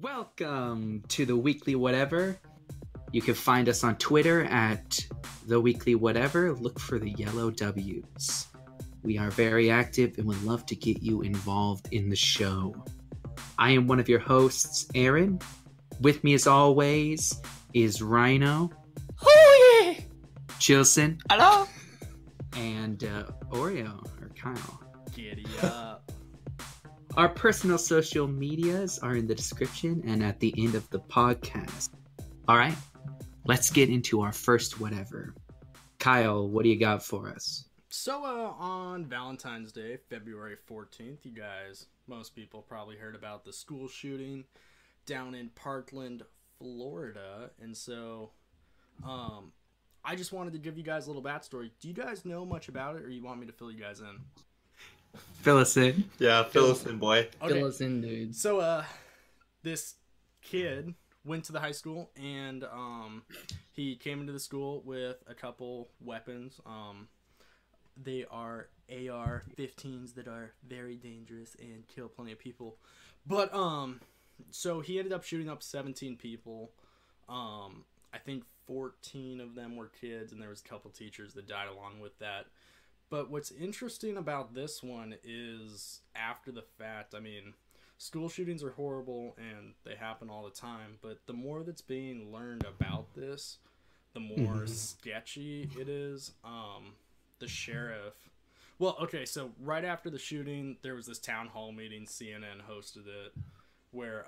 Welcome to the Weekly Whatever. You can find us on Twitter at the Weekly Whatever. Look for the yellow W's. We are very active and would love to get you involved in the show. I am one of your hosts, Aaron. With me, as always, is Rhino. Oh yeah! Chilson. Hello. And Oreo, or Kyle. Giddy up. Our personal social medias are in the description and at the end of the podcast. All right, let's get into our first whatever. Kyle, what do you got for us? So, on Valentine's Day, February 14th, you guys, most people probably heard about the school shooting down in Parkland, Florida. And so, I just wanted to give you guys a little backstory. Do you guys know much about it, or you want me to fill you guys in? Fill us in. Yeah, fill us in, boy. Okay. Fill us in, dude. So, this kid went to the high school, and he came into the school with a couple weapons. They are AR-15s that are very dangerous and kill plenty of people. But, so he ended up shooting up 17 people. I think 14 of them were kids, and there was a couple teachers that died along with that. But what's interesting about this one is, after the fact, I mean, school shootings are horrible and they happen all the time, but the more that's being learned about this, the more sketchy it is. The sheriff... Well, okay, so right after the shooting, there was this town hall meeting, CNN hosted it, where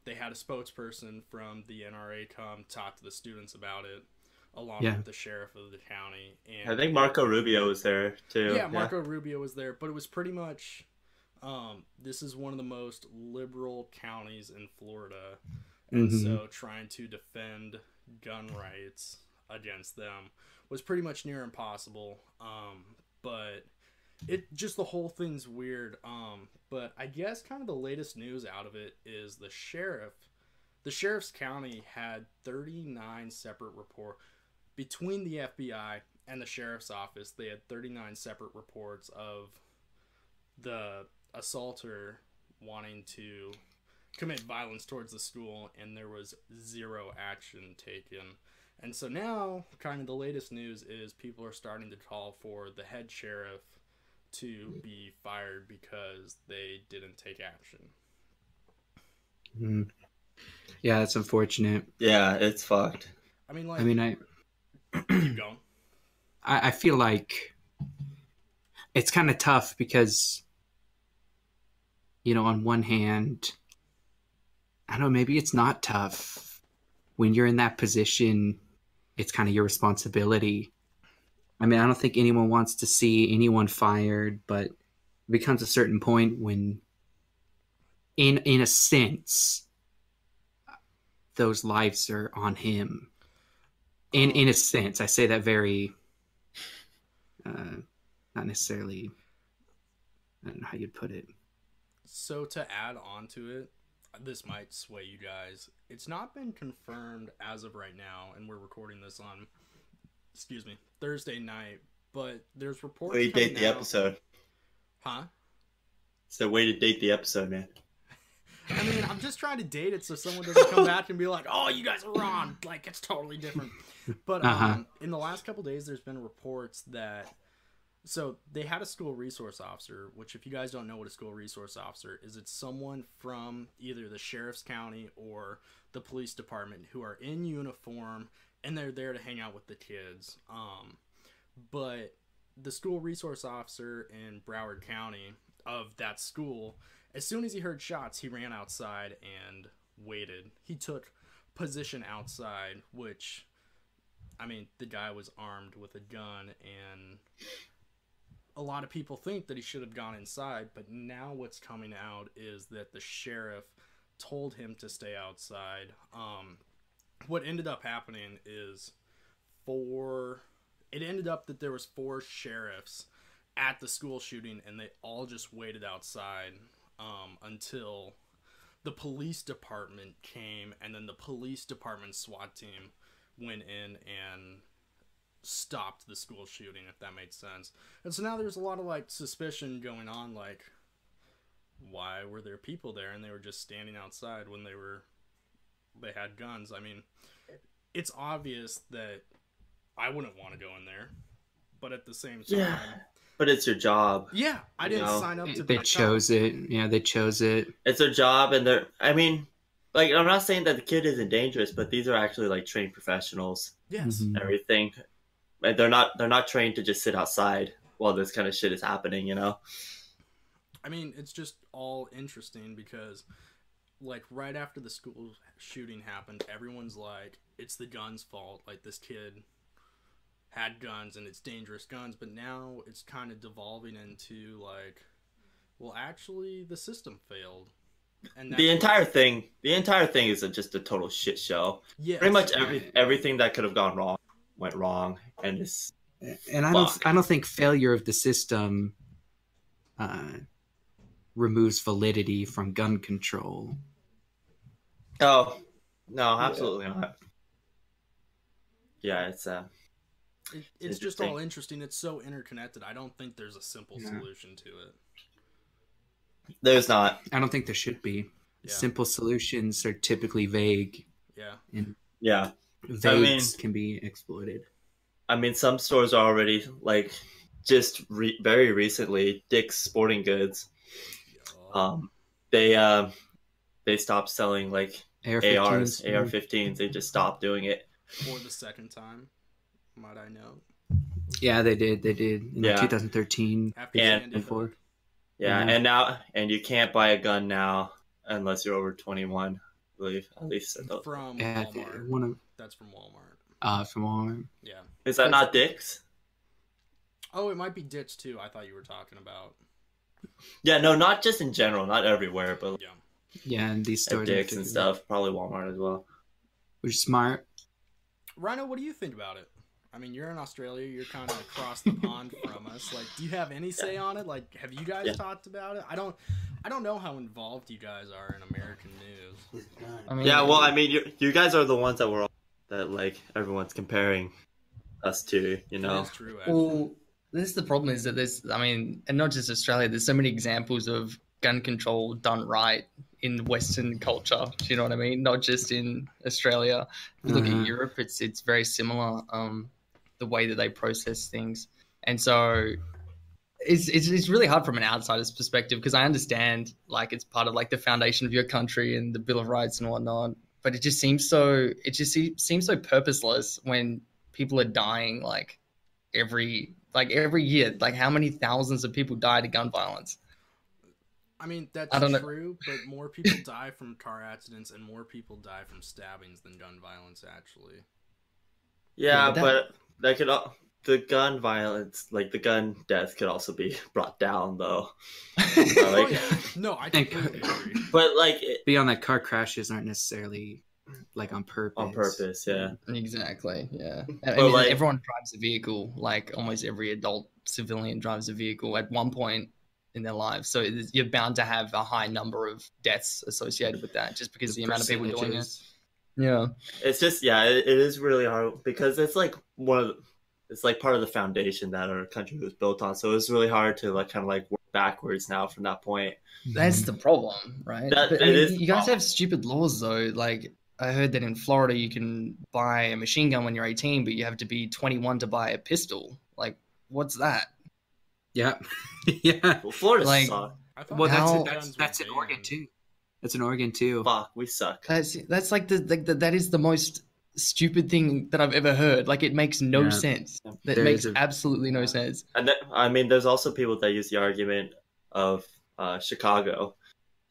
they had a spokesperson from the NRA come talk to the students about it, along with the sheriff of the county. And I think Marco Rubio was there too. Yeah, Marco Rubio was there, but it was pretty much this is one of the most liberal counties in Florida, and so trying to defend gun rights against them was pretty much near impossible. But it just, the whole thing's weird. But I guess kind of the latest news out of it is the sheriff's county had 39 separate reports. Between the FBI and the sheriff's office, they had 39 separate reports of the assaulter wanting to commit violence towards the school, and there was zero action taken. And so now, kind of the latest news is people are starting to call for the head sheriff to be fired because they didn't take action. Yeah, that's unfortunate. Yeah, it's fucked. I mean, keep going. I feel like it's kind of tough because, you know, on one hand, I don't know, maybe it's not tough. When you're in that position, it's kind of your responsibility. I mean, I don't think anyone wants to see anyone fired, but it becomes a certain point when, in a sense, those lives are on him. In a sense, I say that very, not necessarily, I don't know how you'd put it. So to add on to it, this might sway you guys. It's not been confirmed as of right now, and we're recording this on, Thursday night, but there's reports Way to date the episode. Huh? So way to date the episode, man. I mean, I'm just trying to date it so someone doesn't come back and be like, oh, you guys are wrong. Like, it's totally different. But in the last couple days, there's been reports that... So, they had a school resource officer, which if you guys don't know what a school resource officer is, it's someone from either the sheriff's county or the police department who are in uniform, and they're there to hang out with the kids. But the school resource officer in Broward County of that school... As soon as he heard shots, he ran outside and waited. He took position outside, which, I mean, the guy was armed with a gun, and a lot of people think that he should have gone inside, but now what's coming out is that the sheriff told him to stay outside. What ended up happening is it ended up that there was 4 sheriffs at the school shooting, and they all just waited outside until the police department came, and then the police department SWAT team went in and stopped the school shooting, if that made sense. And so now there's a lot of like suspicion going on, like, why were there people there and they were just standing outside when they were they had guns. I mean, it's obvious that I wouldn't want to go in there, but at the same time, Yeah, but it's your job. yeah, I didn't know, sign up to be They a cop. chose it. Yeah, they chose it. It's their job, and I mean, like, I'm not saying that the kid isn't dangerous, but these are actually like trained professionals Yes. Mhm. and everything. And they're not trained to just sit outside while this kind of shit is happening, you know? I mean, it's just all interesting because, like, right after the school shooting happened, everyone's like, it's the gun's fault. Like, this kid had guns and it's dangerous guns. But now it's kind of devolving into, like, well, actually, the system failed. And The entire thing is just a total shit show. yes, Pretty much everything that could have gone wrong went wrong, and it's And I don't think failure of the system removes validity from gun control. oh no, absolutely not. Yeah, it's it's just interesting. all interesting. It's so interconnected. I don't think there's a simple solution to it. There's not. I don't think there should be. Yeah. Simple solutions are typically vague, Yeah. and Yeah, vagues can be exploited. I mean, some stores are already like just very recently. Dick's Sporting Goods, they stopped selling like ARs, AR-15s. AR-15s. They just stopped doing it. For the second time, might I know? Yeah, they did. They did in Yeah. 2013 After And Sandy Hook. before. Yeah, Yeah. and you can't buy a gun now unless you're over 21. I believe at least. From Yeah, Walmart. That's from Walmart. From Walmart. Yeah. Is that not Dick's? Oh, it might be Ditch too. I thought you were talking about. Yeah, no, not just in general, not everywhere, but Yeah. Yeah, and these at stores Dick's and stuff. Probably Walmart as well. which is smart. Rhino, what do you think about it? I mean, you're in Australia. You're kind of across the pond from us. Like, do you have any say on it? Like, have you guys talked about it? I don't know how involved you guys are in American news. I mean, Yeah, well, I mean, you guys are the ones that like everyone's comparing us to, you know. That is true. Actually. well, this is the problem is that I mean, and not just Australia, there's so many examples of gun control done right in Western culture. Do you know what I mean? Not just in Australia. If you look at Europe, it's very similar, the way that they process things. And so it's really hard from an outsider's perspective because I understand like it's part of like the foundation of your country and the Bill of Rights and whatnot. But it just seems so purposeless when people are dying like every year. Like how many thousands of people die to gun violence? I mean, that's I don't know. true, but more people die from car accidents and more people die from stabbings than gun violence, actually. Yeah, Yeah, but that could the gun violence, like the gun death, could also be brought down though. Oh, Like, yeah. No, I completely agree. but like Beyond that, car crashes aren't necessarily like on purpose. on purpose, yeah. Exactly. Yeah. But, I mean, like- everyone drives a vehicle. Like almost every adult civilian drives a vehicle at one point in their lives. So you're bound to have a high number of deaths associated with that, just because the amount of people doing it. Percentages. Yeah. It's just it is really hard because it's like it's like part of the foundation that our country was built on. So it's really hard to like kind of like work backwards now from that point. That's the problem, right? That- But, it is you the guys problem. have stupid laws though. Like I heard that in Florida you can buy a machine gun when you're 18, but you have to be 21 to buy a pistol. Like, what's that? Yeah, yeah. Well, Florida Like- sucks. I thought Well, How- that's in Oregon too. That's in Oregon too. Fuck, we suck. That's like that is the most stupid thing that I've ever heard. Like it makes no Yeah. sense. That There makes is a- absolutely no sense. And I mean, there's also people that use the argument of Chicago.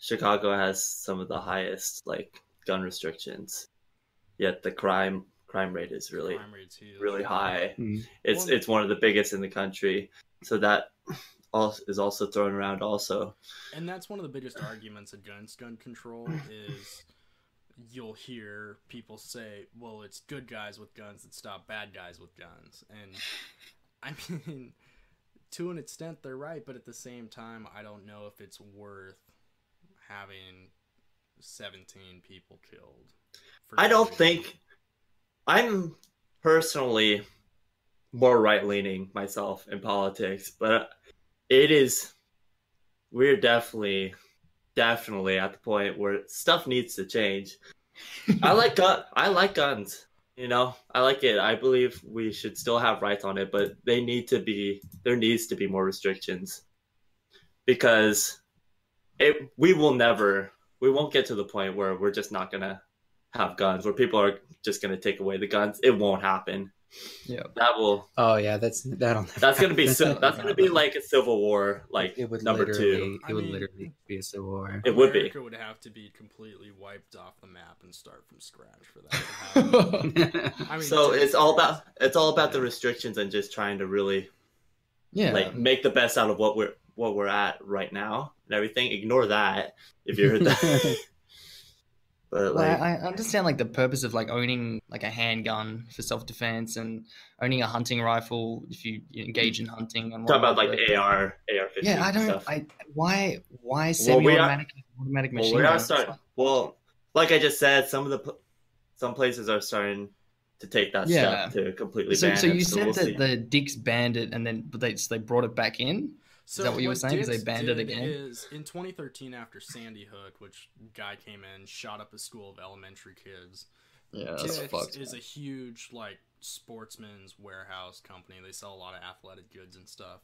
Chicago has some of the highest like gun restrictions, yet the crime rate is really crime rate's huge. really high. Mm. It's one of the biggest in the country. So that is also thrown around also. And that's one of the biggest arguments against gun control is you'll hear people say, well, it's good guys with guns that stop bad guys with guns. And I mean, to an extent, they're right. But at the same time, I don't know if it's worth having 17 people killed. I don't think I'm personally more right-leaning myself in politics, but we're definitely at the point where stuff needs to change. I like guns. You know, I like it. I believe we should still have rights on it, but there needs to be more restrictions because we won't get to the point where we're just not gonna have guns, where people are just gonna take away the guns. It won't happen. Yeah. That will. Oh yeah, that'll never That's gonna be happen. that's gonna be like a civil war, like It would number literally, two. it would literally be a civil war. It would be. America would have to be completely wiped off the map and start from scratch for that to happen. I mean, So to be it's all serious. about the restrictions and just trying to really Yeah. like make the best out of what we're at right now and everything. Ignore that if you heard that. But Well, like, I understand like the purpose of like owning like a handgun for self-defense and owning a hunting rifle if you engage in hunting and talk about whatnot, like but- the AR-15 yeah, I don't. stuff. Why we are- semi-automatic Well, machine we are guns? starting. Well, like I just said, some places are starting to take that Yeah. step to completely So, ban so it. you said we'll that see. the Dicks banned it, and then but they brought it back in. So that what you were saying? 'Cause they Dix banned it did again? Is in 2013 after Sandy Hook, which guy came in, shot up a school of elementary kids. Yeah, that's Dix fucked. is a huge like sportsman's warehouse company. They sell a lot of athletic goods and stuff.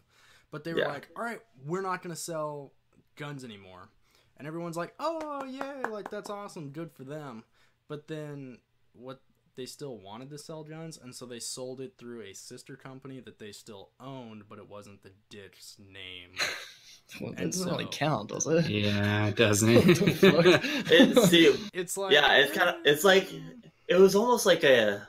But they were Yeah. like, "All right, we're not gonna sell guns anymore," and everyone's like, "Oh yay, like that's awesome, good for them." But then what? They still wanted to sell guns, and so they sold it through a sister company that they still owned, but it wasn't the Dix name. Well, that and doesn't really so- count, does it? Yeah, doesn't What the fuck? it? See, It's like yeah, it's like it was almost like a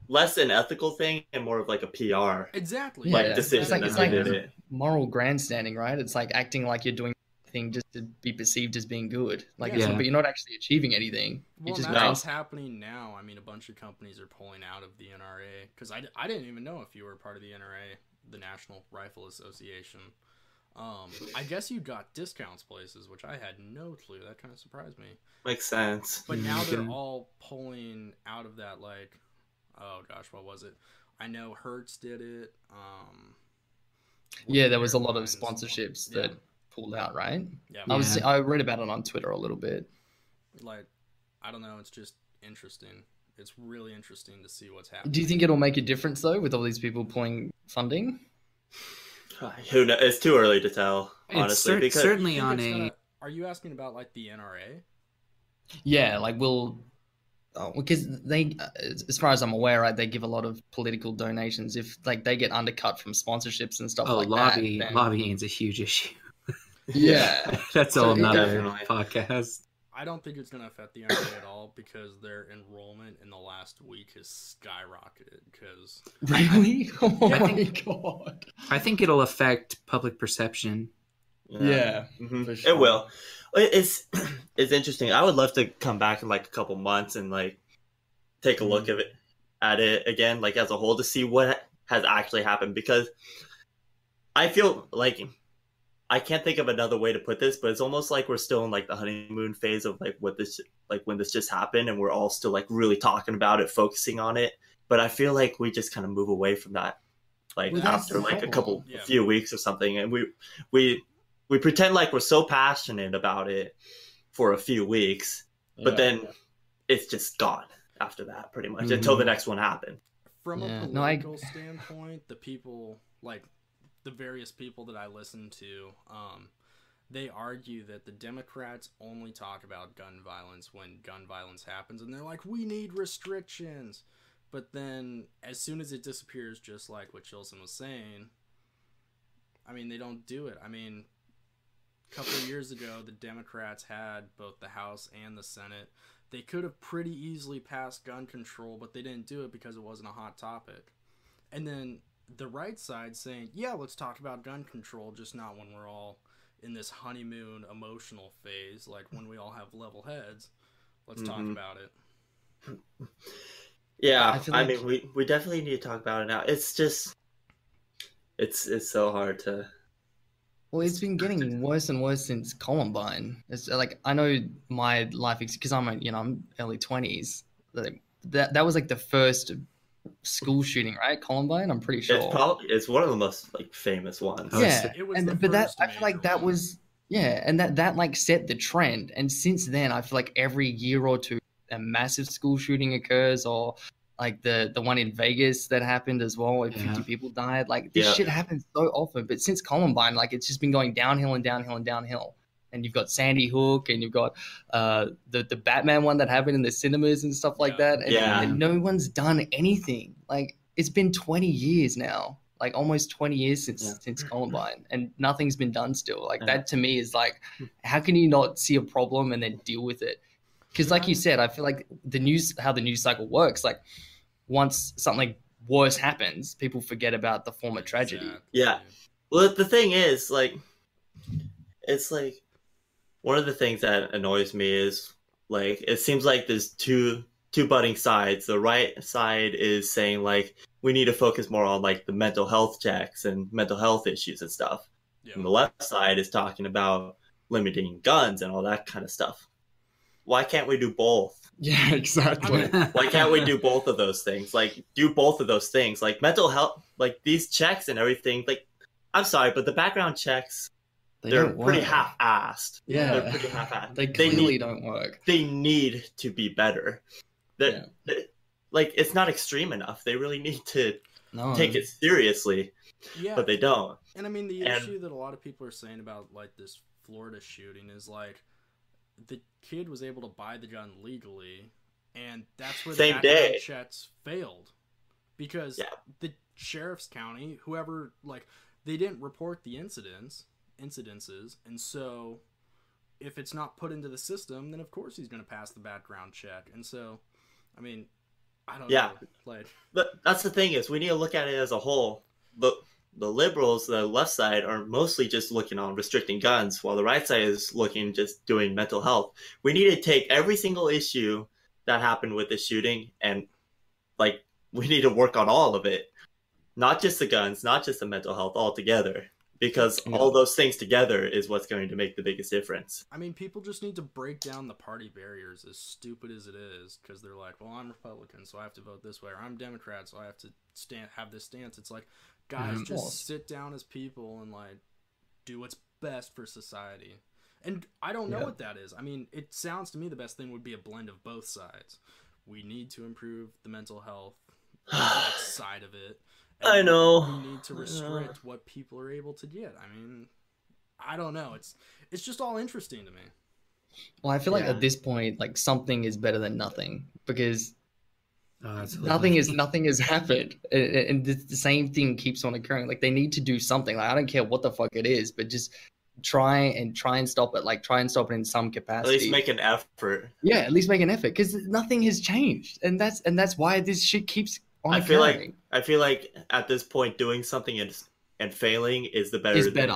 less an ethical thing and more of like a PR exactly Yeah, like decision it's like- that it's they like- did it. Moral grandstanding, right? It's like acting like you're doing thing just to be perceived as being good. Like, Yeah. but you're not actually achieving anything. Well, You just that's No. what's happening now. I mean, a bunch of companies are pulling out of the NRA because I didn't even know if you were part of the NRA, the National Rifle Association. I guess you got discounts places, which I had no clue. That kind of surprised me. Makes sense. But now they're Okay. all pulling out of that. Like, oh gosh, what was it? I know Hertz did it. Yeah, there was a lot of Airlines. sponsorships Yeah. that pulled out, right? Yeah, Yeah. I read about it on Twitter a little bit. like I don't know. It's just interesting. It's really interesting to see what's happening. Do you think it'll make a difference though with all these people pulling funding? Who knows? It's too early to tell, It's honestly. because certainly think on it's a. gonna- Are you asking about like the NRA? Yeah, like because they, as far as I'm aware, right, they give a lot of political donations. If like they get undercut from sponsorships and stuff Oh, like lobby that, then- lobbying's a huge issue. Yeah, That's So a whole it nother definitely- podcast. I don't think it's going to affect the NRA at all because their enrollment in the last week has skyrocketed. Because really? Oh I my think- god! I think it'll affect public perception. Yeah, Mhm. for sure. It will. It's interesting. I would love to come back in like a couple months and like take a look at it again, like as a whole, to see what has actually happened. Because I feel like I can't think of another way to put this, but it's almost like we're still in like the honeymoon phase of like when this just happened, and we're all still like really talking about it, focusing on it. But I feel like we just kind of move away from that, like Well, that's after the like problem. Yeah. a few weeks or something, and we pretend like we're so passionate about it for a few weeks, but then it's just gone after that, pretty much, until the next one happened. from Yeah. a No, I- political standpoint, the people, like the various people that I listen to, they argue that the Democrats only talk about gun violence when gun violence happens, and they're like, we need restrictions. But then, as soon as it disappears, just like what Chilson was saying, I mean, they don't do it. I mean, a couple of years ago, the Democrats had both the House and the Senate. They could have pretty easily passed gun control, but they didn't do it because it wasn't a hot topic. And then the right side saying, yeah, let's talk about gun control, just not when we're all in this honeymoon emotional phase, like when we all have level heads. Let's talk Mhm. about it. Yeah, I feel I like- mean, we definitely need to talk about it now. It's just, it's so hard to. Well, it's been getting worse and worse since Columbine. It's like I know my life because I'm early 20s. That was like the first school shooting, right? Columbine, I'm pretty sure. It's one of the most like famous ones. Oh, Yeah, It was the but that first I feel like major that one. was and that like set the trend. And since then, I feel like every year or two a massive school shooting occurs, or like the one in Vegas that happened as well, where 50 people died. Like this shit happens so often, but since Columbine, like it's just been going downhill and downhill and downhill. And you've got Sandy Hook, and you've got the Batman one that happened in the cinemas and stuff like that. And no one's done anything. Like it's been 20 years now, like almost 20 years since Columbine, and nothing's been done still. Like that to me is like, how can you not see a problem and then deal with it? Because like you said, I feel like how the news cycle works, like once something worse happens, people forget about the former tragedy. Yeah. Well, the thing is, like, it's like one of the things that annoys me is like it seems like there's two butting sides. The right side is saying like we need to focus more on like the mental health checks and mental health issues and stuff. Yeah. And the left side is talking about limiting guns and all that kind of stuff. Why can't we do both? Yeah, exactly. Why can't we do both of those things? Like, do both of those things. Like, mental health, like, these checks and everything, like, I'm sorry, but the background checks, they're pretty half-assed. Yeah. They're pretty half-assed. They clearly don't work. They need to be better. Like, it's not extreme enough. They really need to take it seriously. Yeah. But they don't. And, I mean, the issue that a lot of people are saying about, like, this Florida shooting is, like, the kid was able to buy the gun legally, and that's where the background checks failed. Because the sheriff's county, whoever, like, they didn't report the incidences, and so if it's not put into the system, then of course he's going to pass the background check. And so, I mean, I don't know. Like, but that's the thing is, we need to look at it as a whole. The liberals, the left side, are mostly just looking on restricting guns, while the right side is looking just doing mental health. We need to take every single issue that happened with the shooting and, like, we need to work on all of it. Not just the guns, not just the mental health, all together. Because all those things together is what's going to make the biggest difference. I mean, people just need to break down the party barriers, as stupid as it is, because they're like, well, I'm Republican, so I have to vote this way, or I'm Democrat, so I have to have this stance. It's like, guys, just sit down as people and, like, do what's best for society. And I don't know what that is. I mean, it sounds to me the best thing would be a blend of both sides. We need to improve the mental health side of it. I know. We need to restrict what people are able to get. I mean, I don't know. It's just all interesting to me. Well, I feel like at this point, like, something is better than nothing, because nothing has happened, and the same thing keeps on occurring. Like, they need to do something. Like, I don't care what the fuck it is, but just try and stop it. Like, try and stop it in some capacity. At least make an effort. Yeah, at least make an effort, because nothing has changed, and that's why this shit keeps on occurring. I feel like at this point, doing something and failing is better. It's better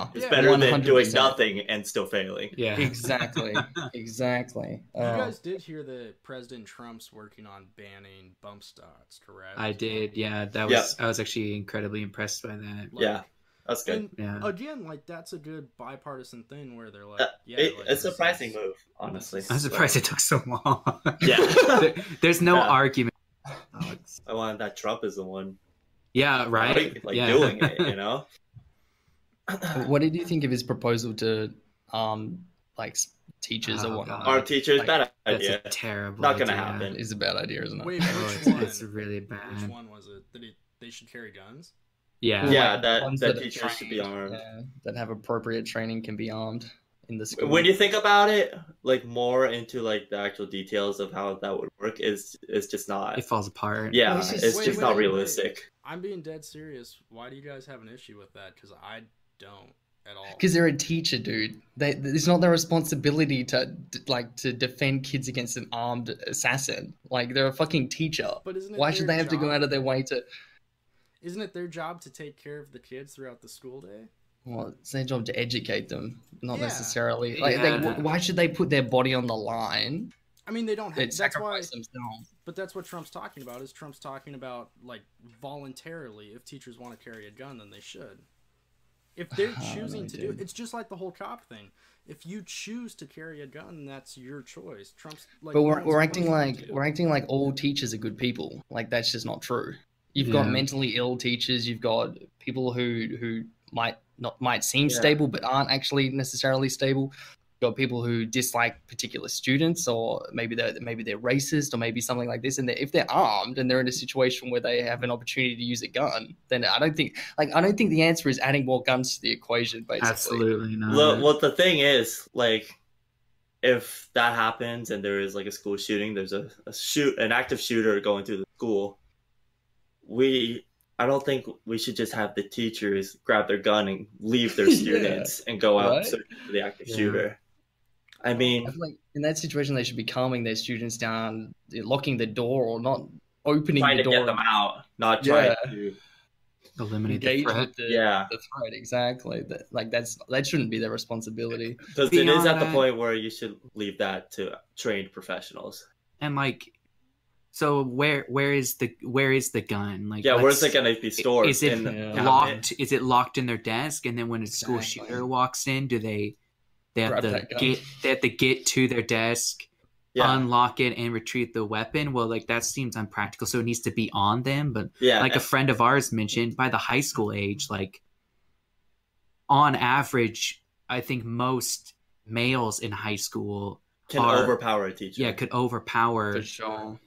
100%. than doing nothing and still failing. Yeah, exactly. You guys did hear that President Trump's working on banning bump stocks, correct? I did. Yeah, I was actually incredibly impressed by that. Like, that's good. And again, like, that's a good bipartisan thing where they're like, it's a surprising move, honestly. I'm surprised it took so long. Yeah, there's no argument. I wanted that Trump is the one. Yeah, right. Doing it, you know. What did you think of his proposal to, like, teachers or whatnot? Arm teachers, bad idea. That's a terrible. Not gonna happen. It's a bad idea, isn't it? Wait, which one? It's really bad. Which one was it? That they should carry guns? Yeah. Yeah, that teachers should be armed. That have appropriate training can be armed in the school. When you think about it, like, more into, like, the actual details of how that would work is just not. It falls apart. Yeah, it's just not realistic. I'm being dead serious. Why do you guys have an issue with that? Because I don't at all. Because they're a teacher, dude. It's not their responsibility to defend kids against an armed assassin. Like, they're a fucking teacher. But isn't it Why should they have to go out of their way to? Isn't it their job to take care of the kids throughout the school day? Well, it's their job to educate them, not necessarily. Like, why should they put their body on the line? I mean, they don't have. That's why. Themselves. But that's what Trump's talking about. Is Trump's talking about, like, voluntarily, if teachers want to carry a gun, then they should. If they're choosing to do it, it's just like the whole cop thing. If you choose to carry a gun, that's your choice. Trump's like. But we're acting like all teachers are good people. Like, that's just not true. You've got mentally ill teachers. You've got people who might seem stable but aren't actually necessarily stable. got people who dislike particular students, or maybe they're racist, or maybe something like this. And if they're armed and they're in a situation where they have an opportunity to use a gun, then I don't think the answer is adding more guns to the equation. Basically, Absolutely not. Well, the thing is, like, if that happens and there is like a school shooting, there's an active shooter going through the school. I don't think we should just have the teachers grab their gun and leave their students and go out searching for the active shooter. I mean, I feel like in that situation, they should be calming their students down, locking the door, or not opening trying the door. to get them out, not trying to eliminate the engage threat. with the threat. Exactly. That shouldn't be their responsibility. Because it is at the point where you should leave that to trained professionals. And like, so where is the gun? Like, where's it gonna be stored? Is it locked? Is it locked in their desk? And then when a school shooter walks in, they have to get to their desk, unlock it, and retrieve the weapon? Well, like, that seems unpractical. So it needs to be on them. But like a friend of ours mentioned, by the high school age, like, on average, I think most males in high school can overpower a teacher. Yeah, could overpower. For sure.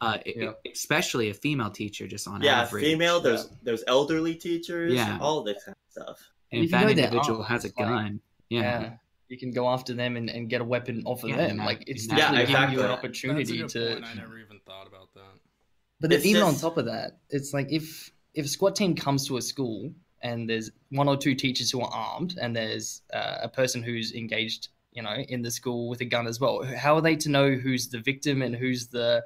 Especially a female teacher, just on average. Yeah, female. There's elderly teachers. Yeah, all this kind of stuff. And if that individual has a gun, you can go after them and get a weapon off of them. Like, it's exactly. giving you an opportunity That's a good point. I never even thought about that. But then even on top of that, it's like if a SWAT team comes to a school and there's one or two teachers who are armed, and there's a person who's engaged, in the school with a gun as well, how are they to know who's the victim and who's the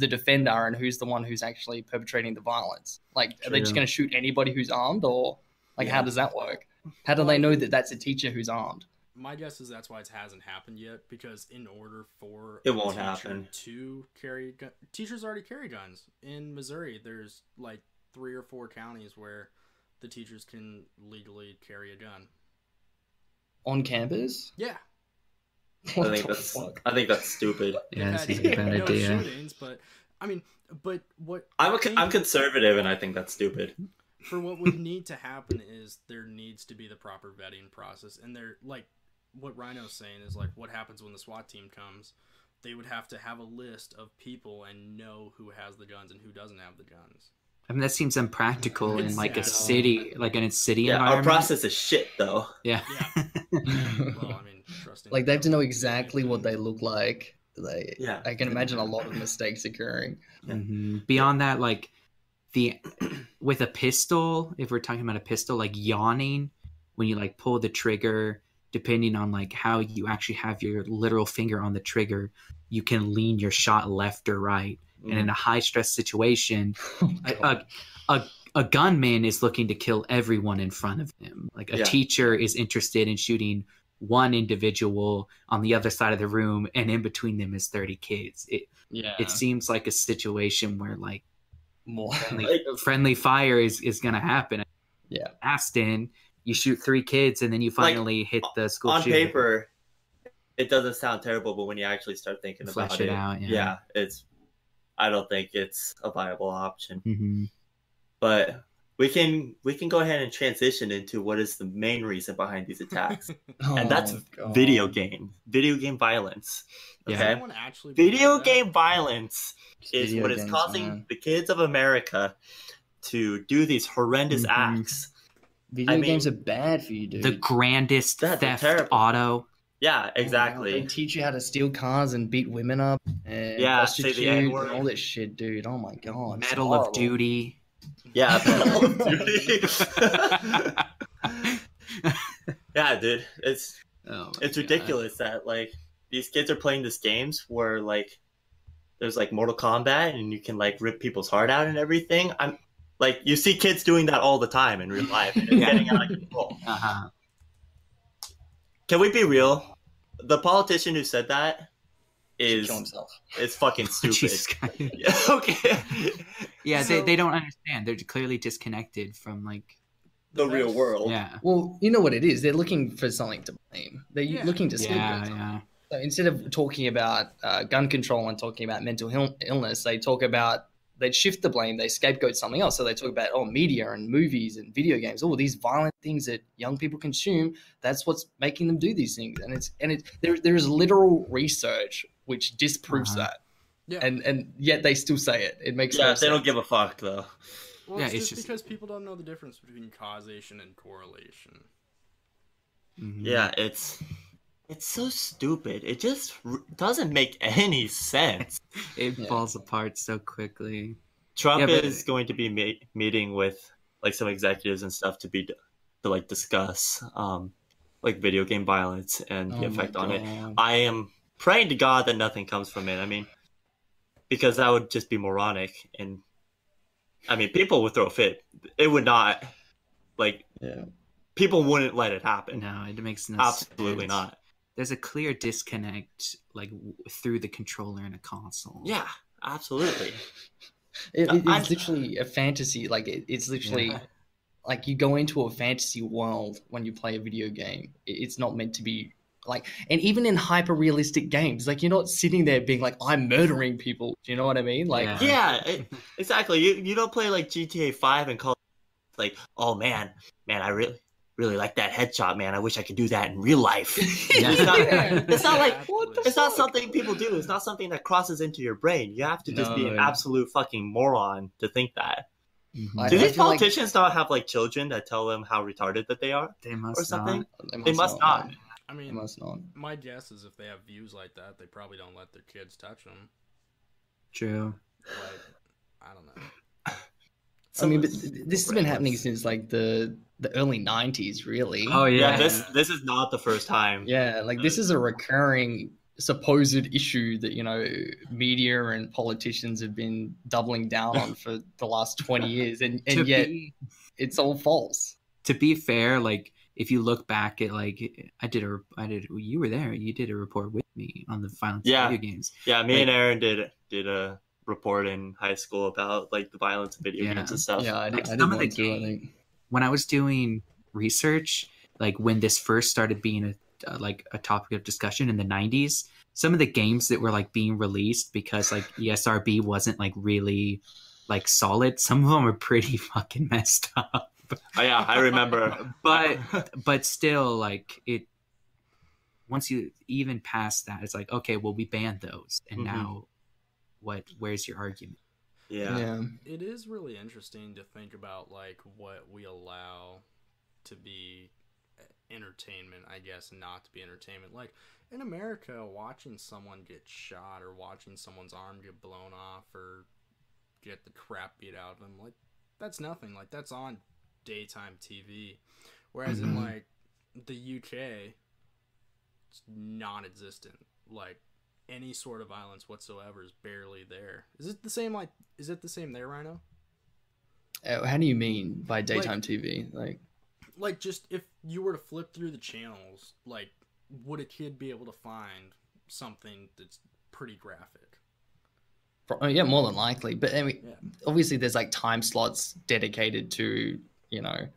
defender and who's the one who's actually perpetrating the violence? Like, are they just going to shoot anybody who's armed, or like, how does that work? How do they know that that's a teacher who's armed? My guess is that's why it hasn't happened yet, because in order for it won't happen to carry teachers already carry guns in Missouri. There's like 3 or 4 counties where the teachers can legally carry a gun on campus. Yeah. I think that's stupid. Yeah, it's a bad idea. Shootings, but what I'm conservative, and I think that's stupid. For what would need to happen is there needs to be the proper vetting process, and they're like what Rhino's saying is like what happens when the SWAT team comes. They would have to have a list of people and know who has the guns and who doesn't have the guns. I mean, that seems impractical in like a city, like in a city environment. Our process is shit, though. Yeah. Well, I mean, trusting. Like, they have to know exactly what they look like. I can imagine a lot of mistakes occurring. Mm-hmm. Beyond that, like with a pistol, if we're talking about a pistol, like yawning when you like pull the trigger, depending on like how you actually have your literal finger on the trigger, you can lean your shot left or right. And in a high stress situation, a gunman is looking to kill everyone in front of him. Like a teacher is interested in shooting one individual on the other side of the room, and in between them is 30 kids. It seems like a situation where like more friendly fire is going to happen. Yeah. Aston, you shoot 3 kids and then you finally hit the school on shooter. paper. It doesn't sound terrible, but when you actually start thinking Flesh about it out, I don't think it's a viable option. Mm-hmm. But we can go ahead and transition into what is the main reason behind these attacks, and that's video game violence. Okay, video game violence is what is causing the kids of America to do these horrendous acts. Video games are bad for you, dude. The grandest theft auto. Yeah, exactly. They teach you how to steal cars and beat women up and say the N-word and all this shit, dude. Oh my god. Medal of Duty. Yeah, Medal of Duty. Yeah, dude. It's ridiculous that like these kids are playing these games where like there's like Mortal Kombat and you can like rip people's heart out and everything. I'm like, you see kids doing that all the time in real life, and it's getting out of control. Can we be real? The politician who said that is fucking stupid. Yeah, okay. Yeah, they don't understand. They're clearly disconnected from like the real world. Yeah. Well, you know what it is. They're looking for something to blame. They're looking to steal. So instead of talking about gun control and talking about mental illness, they talk about they'd shift the blame, they scapegoat something else. So they talk about media and movies and video games, all these violent things that young people consume. That's what's making them do these things, and there is literal research which disproves that. Yeah. And yet they still say it. It makes Yeah, no they sense. don't give a fuck though. Well, Yeah, it's it's just just- because people don't know the difference between causation and correlation. Mhm. Yeah, it's so stupid. It just doesn't make any sense. It Yeah. falls apart so quickly. Trump Yeah, but- is going to be meeting with like some executives and stuff to like discuss like video game violence and the Oh my effect on it. God. I am praying to God that nothing comes from it. I mean, because that would just be moronic, and I mean, people would throw a fit. It would not, like, Yeah. people wouldn't let it happen. No, it makes no Absolutely sense. not. There's a clear disconnect, like through the controller in a console. Yeah, absolutely. It's I- literally a fantasy. Like it's literally Yeah. like you go into a fantasy world when you play a video game. It's not meant to be like, and even in hyper realistic games, like you're not sitting there being like, I'm murdering people. Do you know what I mean? Like, Yeah. Yeah, exactly. You don't play like GTA 5 and call like, oh man, I really like that headshot, man. I wish I could do that in real life. Yeah. It's not like What the it's not something people do. It's not something that crosses into your brain. You have to just be an No. absolute fucking moron to think that. Mhm. I Do these feel like- politicians not have like children that tell them how retarded that they are They must or something? not. They must not. man. I They mean, must not. my guess is if they have views like that, they probably don't let their kids touch them. True. Like, I don't know. I mean, but this has been happening since like the early '90s, really. Oh Yeah, yeah. this is not the first time. Yeah, like this is a recurring supposed issue that media and politicians have been doubling down on for the last 20 years, and To yet be- it's all false. to be fair, like if you look back at like you were there, you did a report with me on the violence Yeah. of video games. Yeah, me Like- and Aaron did a report in high school about like the violence of video Yeah. games and stuff. Yeah, I Like, did some of the one too, I think. When I was doing research, like when this first started being a topic of discussion in the 90s, some of the games that were like being released because like ESRB wasn't like really like solid, some of them are pretty fucking messed up. Oh yeah, I remember. But still, like it, once you even pass that, it's like, okay, well, we banned those, and Mhm. now where's your argument? Yeah. It is really interesting to think about like what we allow to be entertainment, I guess, and not to be entertainment. Like in America, watching someone get shot or watching someone's arm get blown off or get the crap beat out of them, like that's nothing. Like that's on daytime TV. Whereas in Mhm. like the UK, it's non-existent. Like any sort of violence whatsoever is barely there. Is it the same? Like, is it the same there, Rhino? How do you mean by daytime TV? Like, just if you were to flip through the channels, like, would a kid be able to find something that's pretty graphic? Yeah, more than likely. But I mean, Yeah. obviously, there's like time slots dedicated to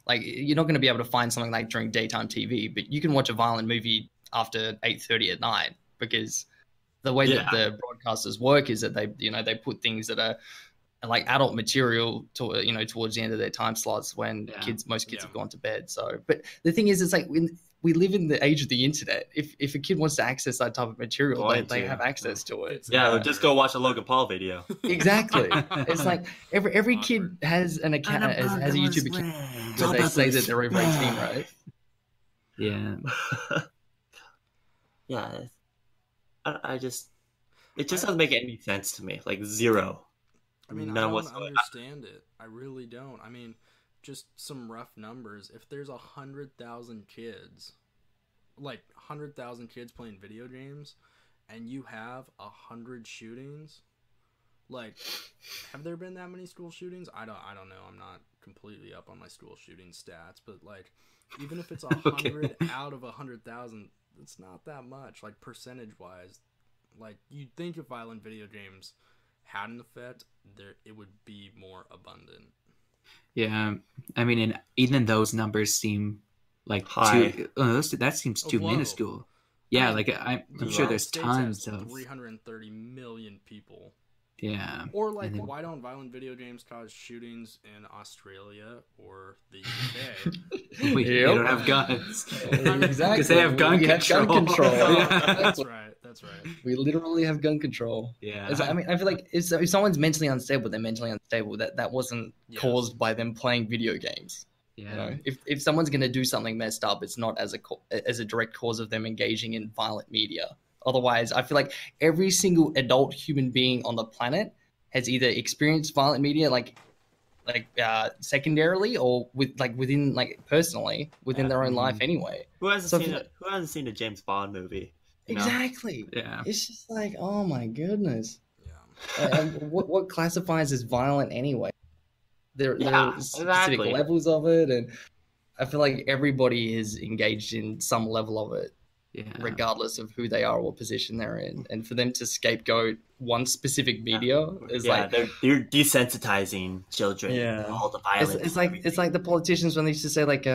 like you're not going to be able to find something like during daytime TV, but you can watch a violent movie after 8:30 at night because the way that the broadcasters work is that they put things that are like adult material to towards the end of their time slots when most kids Yeah. have gone to bed. So, but the thing is, it's like when we live in the age of the internet. If a kid wants to access that type of material, they have access to it. It's Yeah, just go watch a Logan Paul video. Exactly. It's like every kid has an account, has a YouTube account where they say that they're over 18, right? Yeah. Yeah. It just doesn't make any sense to me. Like zero. I mean, None I don't whatsoever. understand it. I really don't. I mean, just some rough numbers. If there's 100,000 kids, like 100,000 kids playing video games, and you have 100 shootings, like, have there been that many school shootings? I don't know. I'm not completely up on my school shooting stats, but like, even if it's 100 out of 100,000, it's not that much. Like percentage wise, like you'd think if violent video games had an effect, it would be more abundant. Yeah. I mean, and even those numbers seem like High. that seems too Low. minuscule. Yeah, I mean, like I'm The sure United there's States tons has of 330 million people. Yeah. Or like, And then- why don't violent video games cause shootings in Australia or the UK? we Yep. don't have guns. Exactly. Because they have gun We have control. gun control. Yeah. That's right. That's right. We literally have gun control. Yeah. I mean, I feel like if someone's mentally unstable, they're mentally unstable. That wasn't Yes. caused by them playing video games. Yeah. You know, if someone's gonna do something messed up, it's not as a direct cause of them engaging in violent media. Otherwise, I feel like every single adult human being on the planet has either experienced violent media, like secondarily, or within personally within their own life anyway. Who hasn't So I seen feel it? Who hasn't seen a James Bond movie? You know? Exactly. Yeah. It's just like, oh my goodness. Yeah. And what classifies as violent anyway? There Yeah, are specific exactly. levels of it, and I feel like everybody is engaged in some level of it, Yeah. regardless of who they are or what position they're in. And for them to scapegoat one specific media is Yeah, like, they're desensitizing children. Yeah. All the violence. it's like the politicians when they used to say like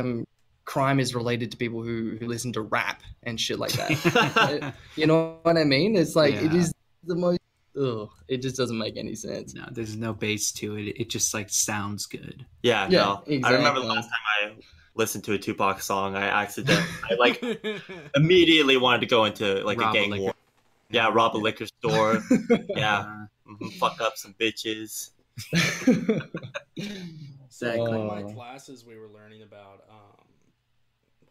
crime is related to people who listen to rap and shit like that. You know what I mean? It's like it Yeah. is the most. Ugh, it just doesn't make any sense. No, there's no base to it. It just like sounds good. Yeah, Yeah, no. I remember the exactly. last time I listened to a Tupac song, I like immediately wanted to go into like Rob a a gang liquor- war. Yeah, rob a liquor store. Yeah, Uh, fuck up some bitches. So in one of my Oh. classes, we were learning about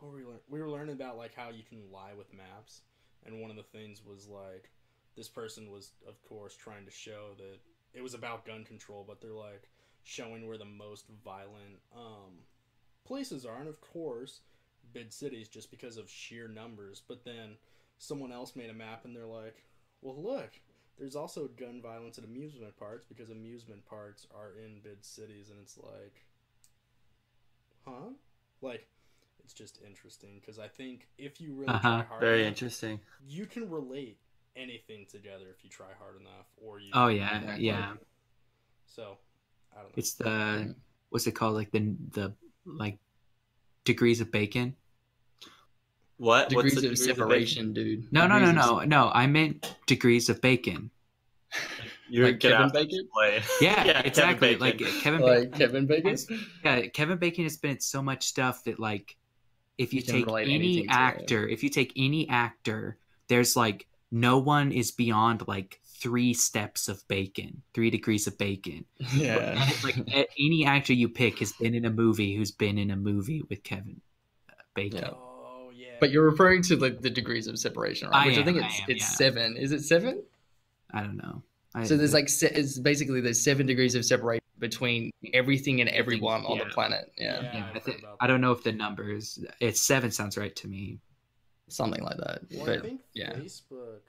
what were we were learning about like how you can lie with maps, and one of the things was like this person was of course trying to show that it was about gun control, but they're like showing where the most violent places are, and of course big cities just because of sheer numbers. But then someone else made a map, and they're like, well, look. There's also gun violence at amusement parks because amusement parks are in big cities, and it's like, huh? Like, it's just interesting because I think if you really try hard Very enough, interesting. you can relate anything together if you try hard enough, or you. Oh yeah, Exactly. yeah. So, I don't know. It's the what's it called? Like the like degrees of bacon. What? Degrees What's the of degrees separation, dude. No, Degrees of no. I meant degrees of bacon. You're Like gonna Kevin have to Bacon? explain. Yeah, Kevin exactly. Bacon. Like Kevin Like Bacon. Kevin Bacon? Yeah, Kevin Bacon has been in so much stuff that like if you You can take relate any anything to it. actor, if you take any actor, there's like no one is beyond like 3 steps of bacon, 3 degrees of bacon. Yeah. Like any actor you pick has been in a movie who's been in a movie with Kevin Bacon. Yeah. Oh yeah. But you're referring to like the degrees of separation, right? I Which I am, think I it's am, it's yeah. 7. Is it 7? I don't know. So there's like it's basically there's 7 degrees of separation between everything and everyone on the Yeah. planet. Yeah. Yeah. Yeah, I've heard about I don't know if the numbers. It's 7 sounds right to me. Something like that. Well, But I think yeah. Facebook,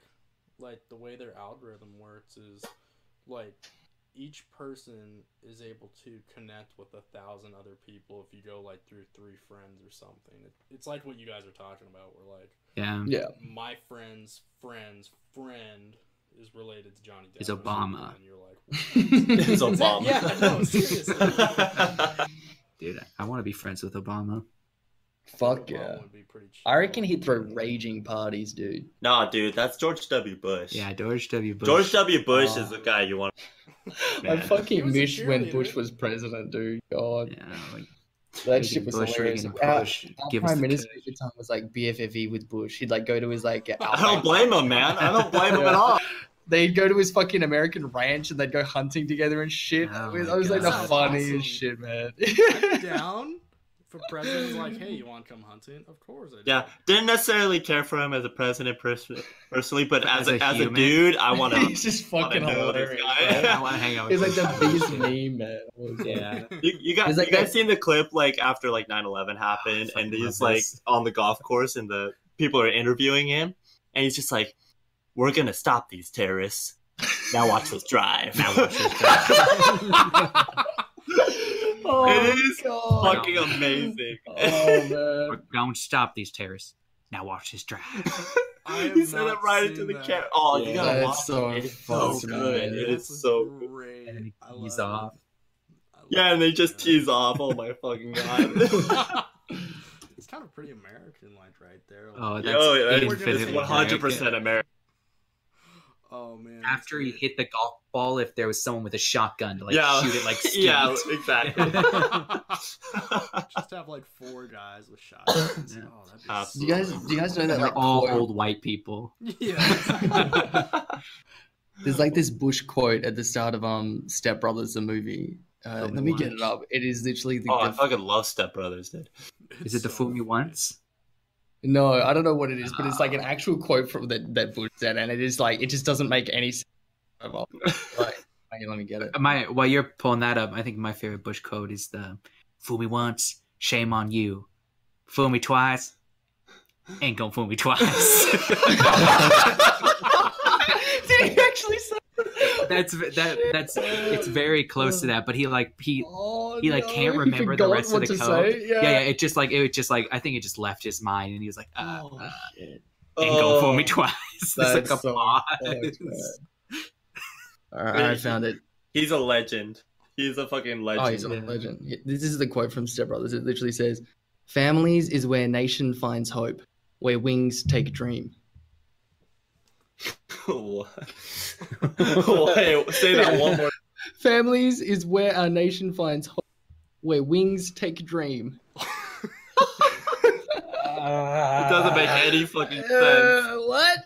like the way their algorithm works is like each person is able to connect with 1,000 other people if you go like through 3 friends or something. It's like what you guys are talking about, where like Yeah. Yeah. my friend's friend's friend is related to Johnny Depp. Is or something, Obama. and you're like, It's Obama. Yeah, no, seriously. Dude, I want to be friends with Obama. Fuck Obama yeah. would be pretty chill. I reckon he'd throw raging parties, dude. Nah, dude, that's George W. Bush. Yeah, George W. Bush. George W. Bush Oh. is the guy you want. I Man. He fucking was a wish when cheerleader. Bush was president, dude. God, Yeah, like that shit was Bush, hilarious. Reagan, Our, Bush, our give us prime the minister cash. at the time was like BFFE with Bush. He'd like go to his like. I don't blame him, man. I don't blame him at all. They'd go to his fucking American ranch and they'd go hunting together and shit. Oh it my was like the God. funniest Awesome. shit, man. I'm down. For president's like, hey, you want to come hunting? Of course I do. Yeah, didn't necessarily care for him as a president personally, but as a human. dude, I want to. He's just fucking know this hilarious. guy. bro. I want to hang out with He's like Bush. the biggest meme, man. Yeah. You guys, He's like you guys that- seen the clip like after like 9/11 happened, fucking and love he's like this. on the golf course, and the people are interviewing him, and he's just like, "We're gonna stop these terrorists. Now watch us drive." Now watch us drive. Oh, It is God. fucking amazing. Oh man. We're going to stop these terrorists. Now watch this drive. I have He said it not right seen into the that. camera. Oh, you Yeah, gotta that's watch so it. It's so fucking good. man. It That's is so good. great. And then I he's love off. it. I love Yeah, and they just it. tease off. Oh my fucking god. It's kind of pretty American like right there. Oh, Like, that's Yo, We're it's gonna infinitely take 100% American. Oh man! After he hit the golf ball, if there was someone with a shotgun to like Yeah. shoot it like skeet. Yeah, exactly. just have like 4 guys with shotguns. Yeah. Oh, that'd be Absolutely. Do you guys know that They're like all quote? old white people. Yeah. There's like this Bush quote at the start of Step Brothers, the movie. Let me get it up. It is literally the. I fucking love Step Brothers, dude. Is it the Fool Me Once? No, I don't know what it is, but it's like an actual quote from that Bush said, and it is like it just doesn't make any sense. Like, let me get it. While you're pulling that up, I think my favorite Bush quote is the "Fool me once, shame on you. Fool me twice, ain't gonna fool me twice." Did he actually say? That's it's very close to that, but he can't He remember the forgot rest of what the to code. say? Yeah, it just like I think it just left his mind, and he was like, Shit. ain't gonna fool me twice. It's like That's a so pause. All right, I found it. He's a legend. He's a fucking legend. Oh, he's a legend. This is the quote from Step Brothers. It literally says, "Families is where nation finds hope, where wings take dream." What? Wait, say that one more. Families is where our nation finds hope, where wings take dream. It doesn't make any fucking sense. What?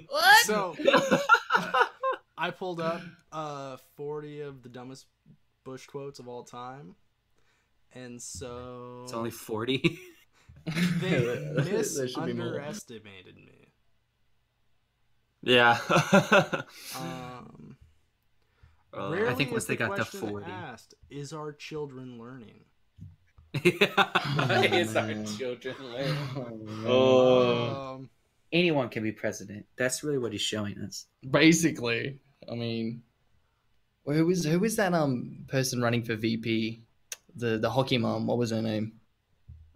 What? So I pulled up 40 of the dumbest Bush quotes of all time, and so It's only 40. they There should be more. underestimated me. Yeah. Rarely I think once is they the got to question 40. asked, is our children learning? It's our children. Anyone can be president. That's really what he's showing us. Basically, I mean, who was that person running for VP? The hockey mom. What was her name?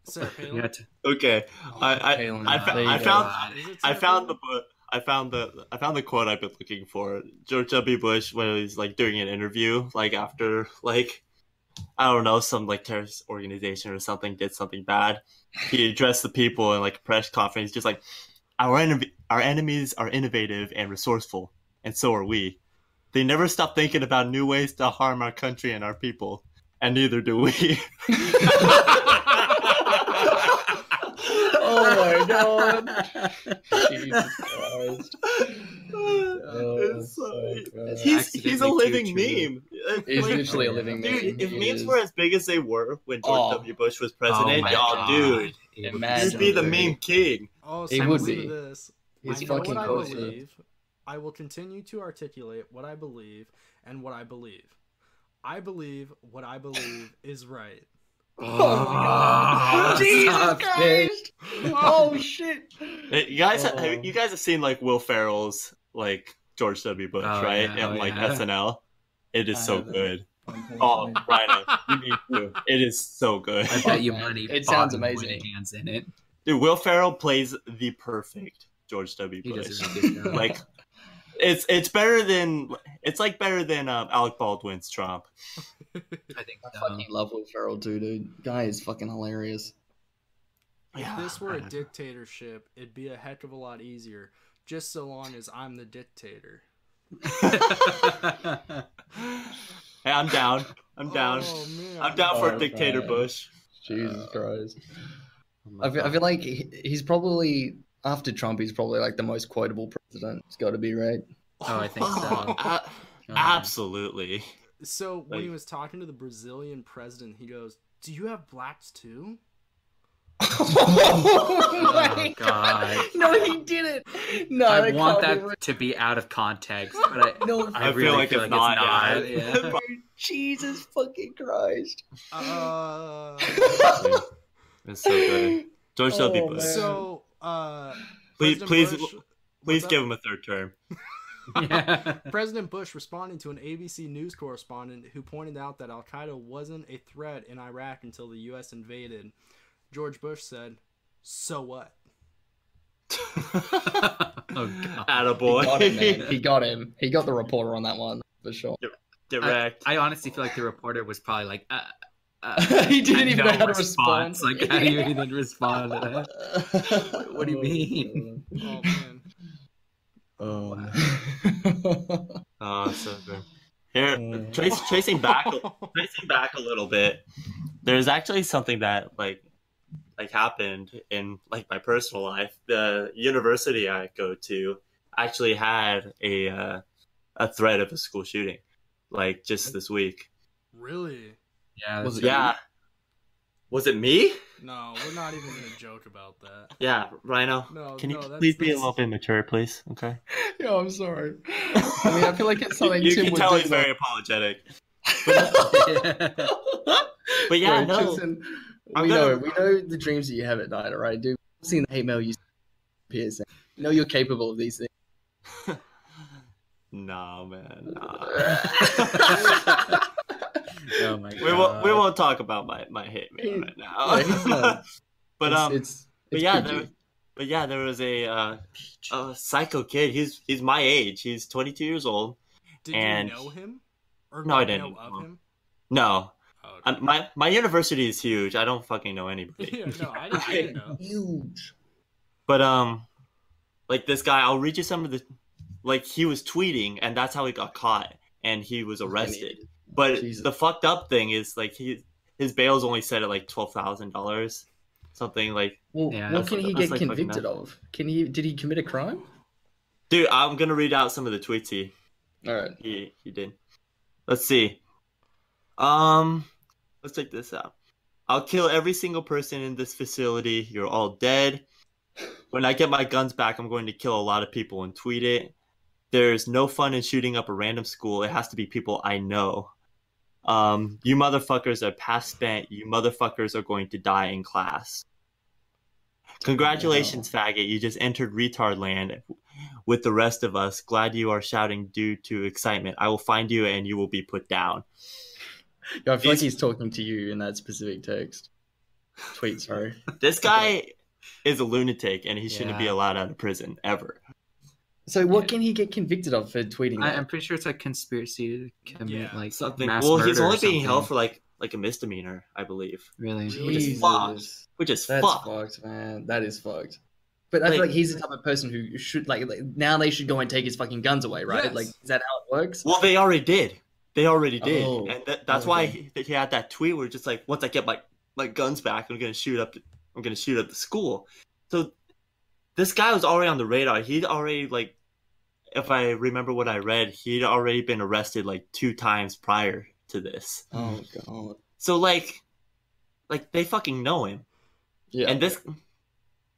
Sarah You Palin? had to- Okay. Palin. There you I go. found Is it I Sarah found Palin? I found the quote I've been looking for. George W. Bush, when he's like doing an interview, like after like I don't know, some like terrorist organization or something did something bad, he addressed the people in like a press conference, just like our enemies are innovative and resourceful, and so are we. They never stop thinking about new ways to harm our country and our people, and neither do we. Oh my god! Jesus Christ! It's so- God. he's a living meme. He's Like, literally a living meme. dude, if He memes is. were as big as they were when George W. Bush was president, my y'all, God. dude, Imagine, you'd be the dude. meme king. Oh, He so would listen be. to this. He's I know fucking what I close. believe. I will continue to articulate what I believe and what I believe. I believe what I believe is right. Oh my god! Jesus stop Christ! Oh shit! Hey, you guys, you guys have seen like Will Ferrell's like George W. Bush, Oh, right? yeah, And oh, like yeah. SNL. It is I so haven't. good. Oh, Rhino, you need to. It is so good. I bet you man. money. It sounds Bob amazing. Moynihan's in it. Dude, Will Ferrell plays the perfect George W. He Bush. does a really good job. Like, it's better than Alec Baldwin's Trump. I think I so. fucking love Will Ferrell too, dude. Guy is fucking hilarious. If this were a dictatorship, it'd be a heck of a lot easier, just so long as I'm the dictator. Hey, I'm down. I'm down. Oh, man. I'm down for Oh, Dictator man. Bush. Jesus Christ. Oh I feel like he's probably, after Trump, he's probably like the most quotable president. It's got to be, right? Oh, I think so. Absolutely. So when he Like- was talking to the Brazilian president, he goes, "Do you have blacks too?" Oh, God. No, he didn't. No, I want can't be that right. to be out of context, but No, I I really feel like it's not, it's yeah. not. Yeah. Jesus fucking Christ. It's so good. George W. Oh, Bush. man. So, Please, President please, Bush- please what's give up? him a third term. Yeah. President Bush responding to an ABC News correspondent who pointed out that Al Qaeda wasn't a threat in Iraq until the U.S. invaded. George Bush said, "So what?" Oh, God. Attaboy. Got him, man. He got him. He got the reporter on that one, for sure. Direct. I honestly feel like the reporter was probably like, He didn't even know no how to response. respond. Like, how do you even respond to that? What do you mean? Oh man. Um, Oh, so good. Here, tracing back a little bit. There's actually something that like happened in like my personal life. The university I go to actually had a threat of a school shooting, like just this week. Really? Yeah, Was that's it- Yeah. Was it me? No, we're not even gonna joke about that. Yeah, Rhino. No, Can you no, please be a that's- little bit mature, please? Okay. yeah, I'm sorry. I mean, I feel like it's something you Tim can would tell do. he's very apologetic. yeah. But yeah, Bro, no. Tristan, I'm we gonna- know the dreams that you have at night, all right, dude. We've seen the hate mail you Pierce. You know you're capable of these things. Nah, man. Nah. Oh my god. we won't talk about my hate mail right now. Yeah, he's not. but It's yeah, PG. there was a psycho kid. He's my age. He's 22 years old. Did And- you know him? Or No, I like, didn't know of know. him? No, Oh, okay. my university is huge. I don't fucking know anybody. Yeah, no, I didn't know. Huge. But like this guy, I'll read you some of the, like he was tweeting, and that's how he got caught, and he was arrested. But Jesus. the fucked up thing is like his bail's only set at like $12,000, something like. Well, Yeah, what that's- can he that's get like fucking convicted of? Did he commit a crime? Dude, I'm gonna read out some of the tweets All right. he did. Let's see. Let's check this out. I'll kill every single person in this facility. You're all dead. When I get my guns back, I'm going to kill a lot of people and tweet it. There's no fun in shooting up a random school. It has to be people I know. You motherfuckers are past spent. You motherfuckers are going to die in class. Congratulations, faggot. You just entered retard land with the rest of us. Glad you are shouting due to excitement. I will find you and you will be put down. Yeah, I feel like he's talking to you in that specific text. Tweet, sorry. This guy is a lunatic and he shouldn't be Yeah. allowed out of prison ever. So what can he get convicted of for tweeting that? I'm pretty sure it's like conspiracy to commit Yeah. like Something. mass Well, he's murder or only being held something. for like a misdemeanor, I believe. Really? Which is Jesus. fucked. Which is That's fucked. fucked, man. That is fucked. But I feel Like- like he's the type of person who should like now they should go and take his fucking guns away, right? Yes. Like, is that how it works? Well, they already did. They already did, Oh. and that's why Okay. he had that tweet where just like, once I get my guns back, I'm gonna shoot up the school. So this guy was already on the radar. He'd already like, if I remember what I read, he'd already been arrested like 2 times prior to this. Oh god. So like they fucking know him. Yeah. And this,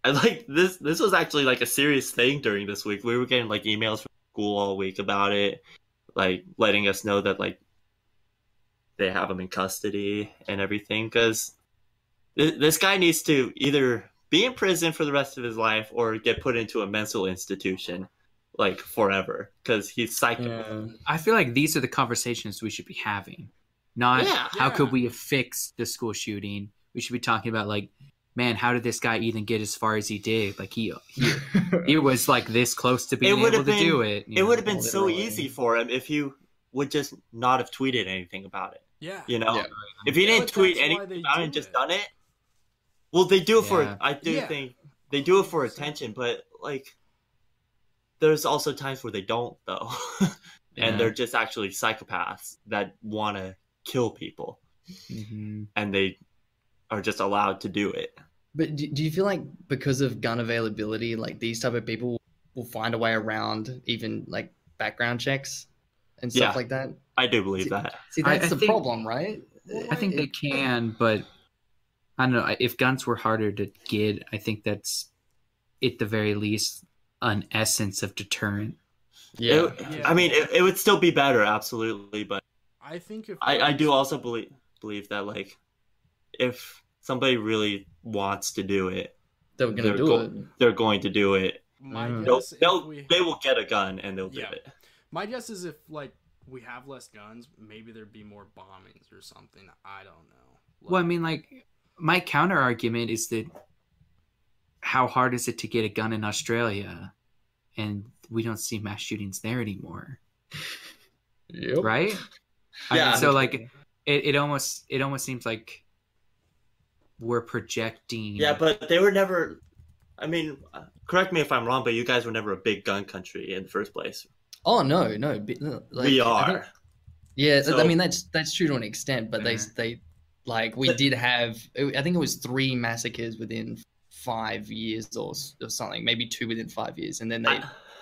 I like this was actually like a serious thing during this week. We were getting like emails from school all week about it, like letting us know that like they have him in custody and everything, because this guy needs to either be in prison for the rest of his life or get put into a mental institution like forever, because he's psycho. yeah. I feel like these are the conversations we should be having. Not Yeah. how could Yeah. we have fixed the school shooting. We should be talking about like, man, how did this guy even get as far as he did? Like he was like this close to being would able have to been- do it. It would have been so literally. easy for him if he would just not have tweeted anything about it. Yeah. You know, Yeah. if he didn't But tweet that's why anything they about it do and just it. done it, well, they do it Yeah. for. I do Yeah. think they do it for attention, but like, there's also times where they don't though, Yeah. and they're just actually psychopaths that want to kill people, Mhm. and they are just allowed to do it. But do you feel like because of gun availability, like these type of people will find a way around even like background checks and stuff Yeah. like that? I do believe that. See, I that's the think- problem, right? I think they can, but I don't know. If guns were harder to get, I think that's at the very least an essence of deterrent. Yeah. I mean, it would still be better, absolutely, but I think if I do also believe that like, if somebody really wants to do it, They were gonna they're do go- it. they're going to do it. my Mm. guess if They will get a gun and they'll do Yeah. it. my guess is if like we have less guns, maybe there'd be more bombings or something. I don't know. Well, I mean, like my counter argument is that how hard is it to get a gun in Australia, and we don't see mass shootings there anymore, Yep. right? Yeah. So like, it almost seems like we're projecting. Yeah, but they were never I mean, correct me if I'm wrong, but you guys were never a big gun country in the first place. Oh no, like We I think are. yeah, I So mean that's true to an extent, but they like we did have I think it was 3 massacres within 5 years or something, maybe 2 within 5 years, and then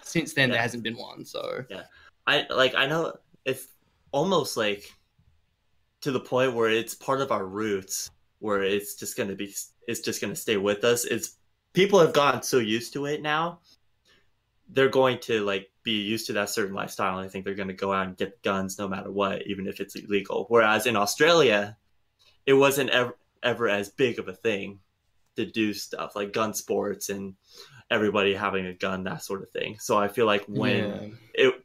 since then there yeah, hasn't been one. So yeah. I know it's almost like to the point where it's part of our roots, where it's just gonna stay with us. It's people have gotten so used to it now. They're going to like be used to that certain lifestyle, and I think they're going to go out and get guns no matter what, even if it's illegal. Whereas in Australia, it wasn't ever as big of a thing to do stuff like gun sports and everybody having a gun, that sort of thing. So I feel like when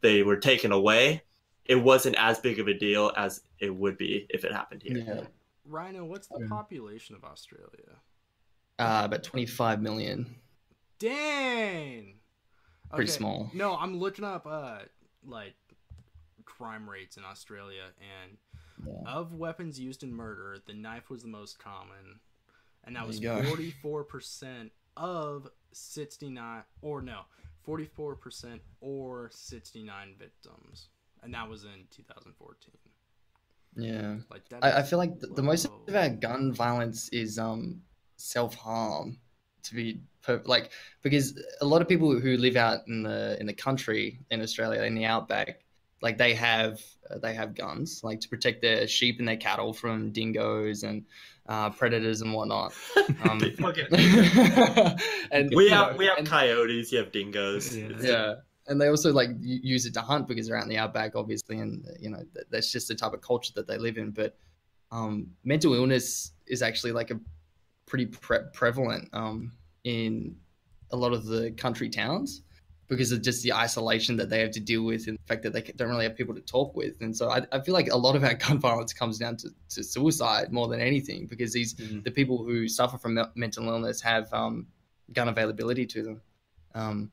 they were taken away, it wasn't as big of a deal as it would be if it happened here. yeah, Rhino, what's the population of Australia? about 25 million. Dang. Pretty small. No, I'm looking up like crime rates in Australia, and of weapons used in murder, the knife was the most common, and that was 44% of 69, or no, 44% or 69 victims, and that was in 2014. Yeah, like I feel like the most of our gun violence is self-harm, to be like, because a lot of people who live out in the country in Australia, in the outback, like they have guns, like to protect their sheep and their cattle from dingoes and predators and whatnot. And we have coyotes, you have dingoes. Yeah. And they also like use it to hunt because they're out in the outback, obviously, and that's just the type of culture that they live in. But mental illness is actually like a pretty prevalent in a lot of the country towns because of just the isolation that they have to deal with and the fact that they don't really have people to talk with. And so I feel like a lot of our gun violence comes down to suicide more than anything, because the people who suffer from mental illness have gun availability to them.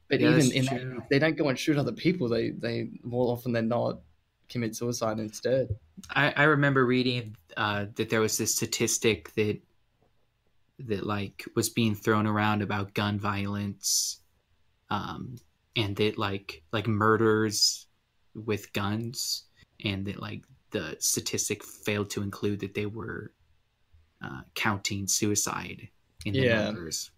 But even in that, they don't go and shoot other people. They more often than not commit suicide instead. I remember reading that there was this statistic that like was being thrown around about gun violence, and that like murders with guns, and that like the statistic failed to include that they were counting suicide in the numbers.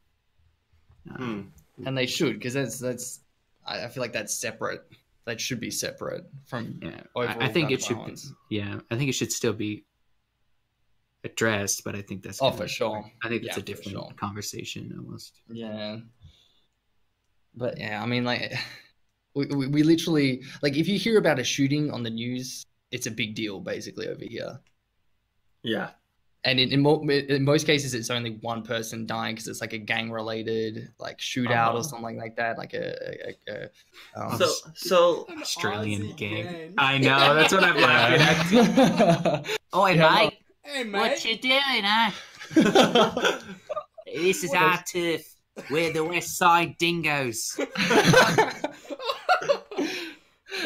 And they should, because that's I feel like that's separate. That should be separate from I think it violence. should be, I think it should still be addressed, but I think that's for sure. I think it's a different conversation almost. Yeah. But yeah, I mean, like we literally, like, if you hear about a shooting on the news, it's a big deal basically over here. Yeah. And in most cases, it's only one person dying because it's like a gang-related like shootout or something like that, like so Australian gang. I know, that's what I'm laughing at. Oi, mate. Hey, mate. What you doing, huh? This is our turf. We're the West Side Dingoes.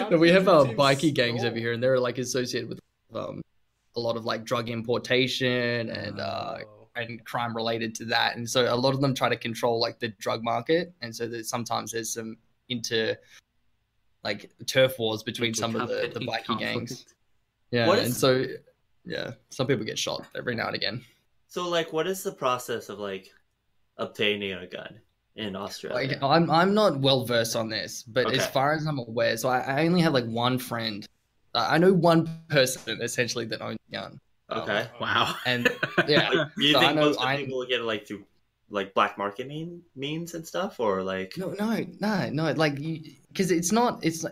No, we have bikie gangs over here, and they're like associated with a lot of like drug importation and crime related to that, and so a lot of them try to control like the drug market, and so that sometimes there's some like turf wars between some of the bikie gangs. Yeah, and so some people get shot every now and again. So like, what is the process of like obtaining a gun in Australia? Like, I'm not well versed on this, but as far as I'm aware, so I only have like one friend. I know one person essentially that owns a gun. Okay. Wow. And yeah, do you think most people get it like through like black market means and stuff, or like no, like, because it's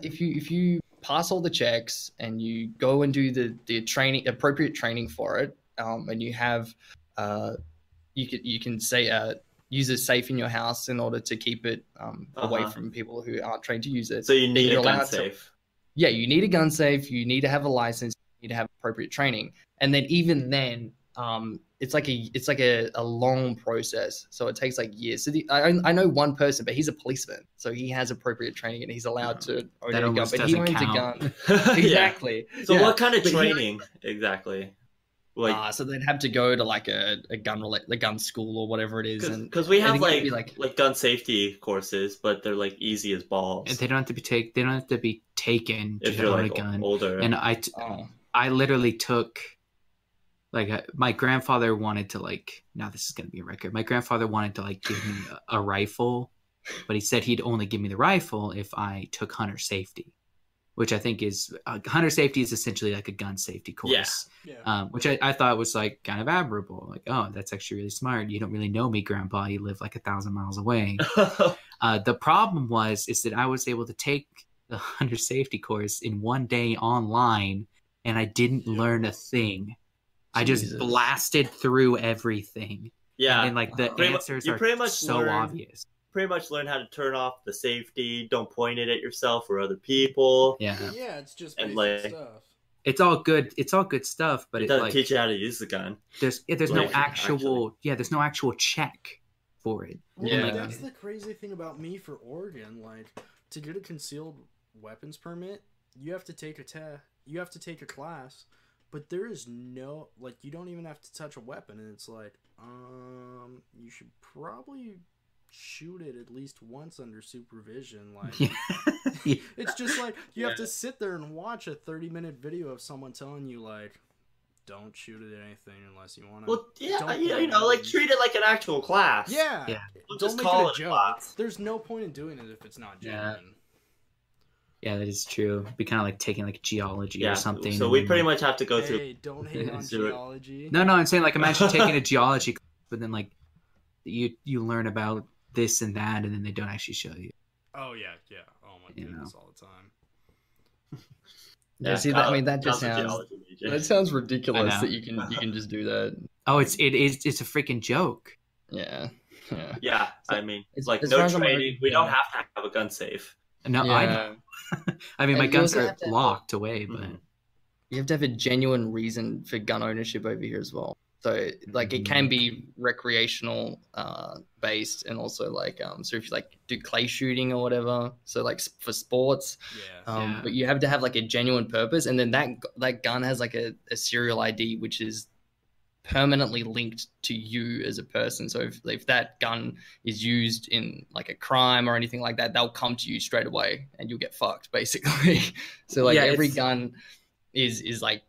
if you pass all the checks and you go and do the appropriate training for it, and you have you can say use a safe in your house in order to keep it away from people who aren't trained to use it. So you need a gun safe. Yeah, you need a gun safe. You need to have a license. You need to have appropriate training, and then even then, it's like a long process. So it takes like years. So I know one person, but he's a policeman, so he has appropriate training and he's allowed to own a gun. But he owns a gun. Exactly. So what kind of training exactly? Like, So they'd have to go to like a gun school or whatever it is, and because we I have think it'd be like gun safety courses, but they're like easy as balls They don't have to be they don't have to be taken if to you're own a like gun. older. And oh, I literally took like my grandfather wanted to like, now this is going to be a record. My grandfather wanted to like give me a rifle, but he said he'd only give me the rifle if I took hunter safety, which I think is hunter safety is essentially like a gun safety course. Yeah. Which I thought was like kind of admirable. Like, oh, that's actually really smart. You don't really know me, Grandpa. You live like 1,000 miles away. The problem is that I was able to take the hunter safety course in one day online, and I didn't learn a thing. I just Jesus. blasted through everything. Yeah, And then like the answers you are pretty much so learn- obvious. pretty much learn how to turn off the safety. Don't point it at yourself or other people. Yeah. Yeah, it's just And, basic like, stuff. It's all good. It's all good stuff, but It it doesn't like teach you how to use the gun. there's like, there's no actual check for it. Well, Yeah. that's the crazy thing about me for Oregon. Like, to get a concealed weapons permit, you have to take a test. You have to take a class, but there is no, like, you don't even have to touch a weapon, and it's like, you should probably shoot it at least once under supervision. Like, Yeah. it's just like you have to sit there and watch a 30-minute video of someone telling you, like, don't shoot at anything unless you want to. Well, yeah, Don't you know, like, treat it like an actual class. Yeah. Yeah. Don't Don't just make call it a joke. class. There's no point in doing it if it's not Yeah. genuine. Yeah, that is true. It'd be kind of like taking like geology Yeah, or something. so we pretty much have to go through. Hey, don't hate on Do it. geology. No, I'm saying like imagine taking a geology class, but then like you learn about this and that, and then they don't actually show you. Oh yeah. Oh my You goodness, all the time. Yeah, see, that, I mean, that Kyle's just a sounds geology major. that sounds I ridiculous know. that you can just do that. Oh, it's a freaking joke. Yeah, yeah. Yeah, I mean, as- like as no far as I'm training. aware, We don't yeah. have to have a gun safe. No, I know. I mean, my And you guns also are have to have locked away, but Mhm. You have to have a genuine reason for gun ownership over here as well. So, like, it can be recreational based, and also like, so if you like do clay shooting or whatever, so like for sports, Yeah. Yeah. but you have to have like a genuine purpose, and then that gun has like a serial ID which is permanently linked to you as a person. So if that gun is used in like a crime or anything like that, they'll come to you straight away and you'll get fucked basically. So like Yeah, every it's- gun is like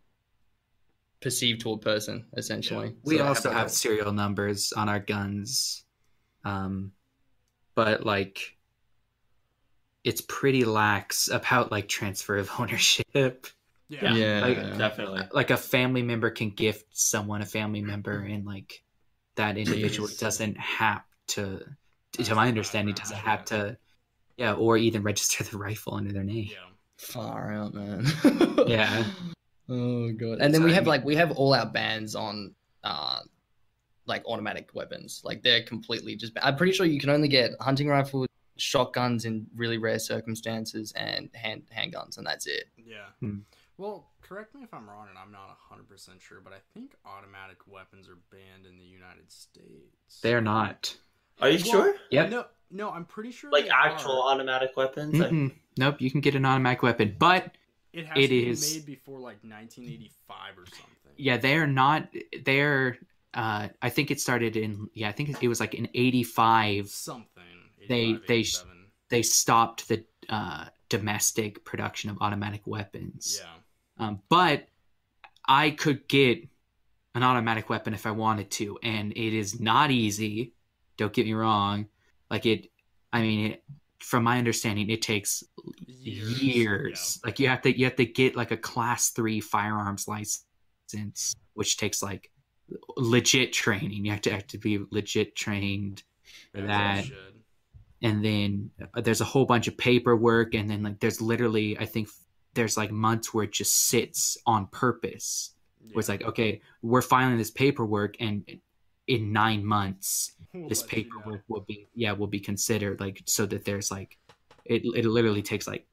perceived to a person essentially. we So they also like, have serial numbers on our guns, but like it's pretty lax about like transfer of ownership. Yeah. yeah, Like- Definitely. Like a family member can gift someone a family member, and like that individual Jeez. doesn't have to That's my the understanding, background doesn't have to, yeah, or even register the rifle under their name. Yeah. far out, man. Yeah. Oh god. And then we So, I have mean- like we have all our bans on like automatic weapons. Like they're completely just I'm pretty sure you can only get hunting rifles, shotguns in really rare circumstances, and handguns, and that's it. Yeah. Hmm. Well, correct me if I'm wrong, and I'm not 100% sure, but I think automatic weapons are banned in the United States. They're not. Are you Well, sure? Yep. No, I'm pretty sure. Like they actual are. automatic weapons? Like, Mm-mm. Nope, you can get an automatic weapon, but It has it to be is- made before like 1985 or something. yeah, they're not. They're. I think it started in. Yeah, I think it was like in '85. Something. They- 85, they- 87. They stopped the domestic production of automatic weapons. Yeah. But I could get an automatic weapon if I wanted to, and it is not easy. Don't get me wrong. Like it, I mean, from my understanding, it takes years. Yeah. Like you have to get like a class 3 firearms license, which takes like legit training. You have to be legit trained for Yeah, that. you should. And then there's a whole bunch of paperwork, and then like there's literally, I think there's like months where it just sits on purpose. Where it's Yeah. like, okay, we're filing this paperwork, and in 9 months We'll this let you know. paperwork will be considered, like, so that there's like it literally takes like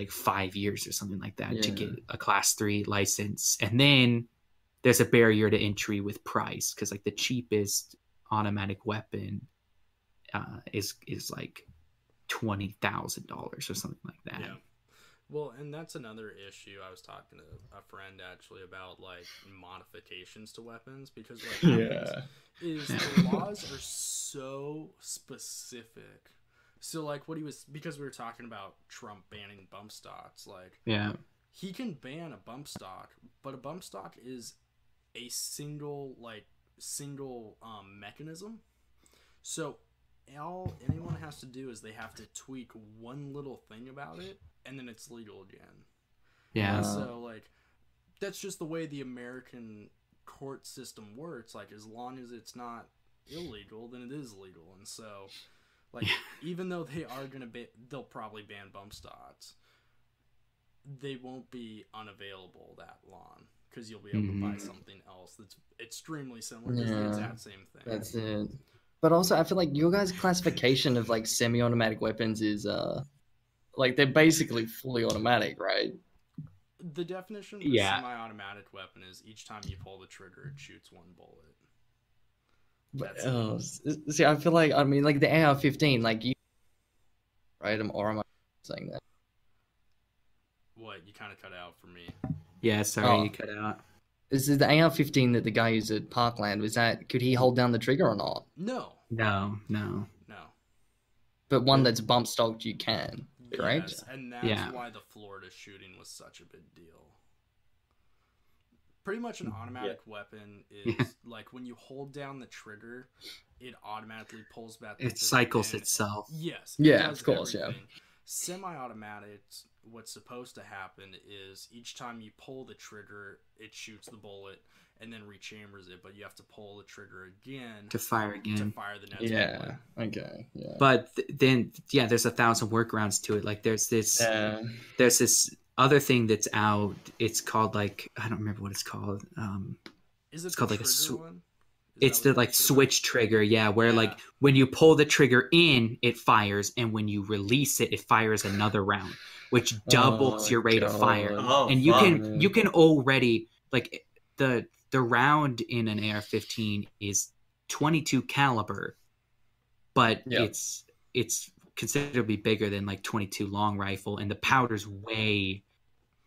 5 years or something like that to Yeah. get a class 3 license. And then there's a barrier to entry with price, because like the cheapest automatic weapon is like $20,000 or something like that. Yeah. Well, and that's another issue. I was talking to a friend actually about like modifications to weapons because what happens is the laws are so specific. So like because we were talking about Trump banning bump stocks, like he can ban a bump stock, but a bump stock is a single mechanism. So all anyone has to do is they have to tweak one little thing about it, and then it's legal again. Yeah. So like that's just the way the American court system works. Like as long as it's not illegal, then it is legal. And so like even though they are gonna they'll probably ban bump stocks, they won't be unavailable that long because you'll be able to buy something else that's extremely similar to the exact same thing. That's it. But also, I feel like your guys' classification of like semi-automatic weapons is like they're basically fully automatic, right? The definition of a semi-automatic weapon is each time you pull the trigger, it shoots one bullet. But see, I feel like like the AR-15, like you, right? Or am I saying that? What, you kind of cut out for me? Yeah, sorry, you cut out. Is the AR-15 that the guy used at Parkland, could he hold down the trigger or not? No. But one that's bump stocked, you can, correct? Yes, and that's why the Florida shooting was such a big deal. Pretty much an automatic weapon is like when you hold down the trigger, it automatically pulls back. It cycles itself. Yes. Yeah, of course, everything. Semi-automatics, what's supposed to happen is each time you pull the trigger, it shoots the bullet and then rechambers it, but you have to pull the trigger again to fire again to fire the next bullet. Okay. Yeah. But then there's 1,000 workarounds to it. Like there's this other thing that's out. It's called like I don't remember what it's called. Is it it's called like one? It's the like switch trigger, where like when you pull the trigger in, it fires, and when you release it, it fires another round, which doubles your rate of fire. And you can already like the round in an AR-15 is 22 caliber, but it's considerably bigger than like 22 long rifle, and the powder's way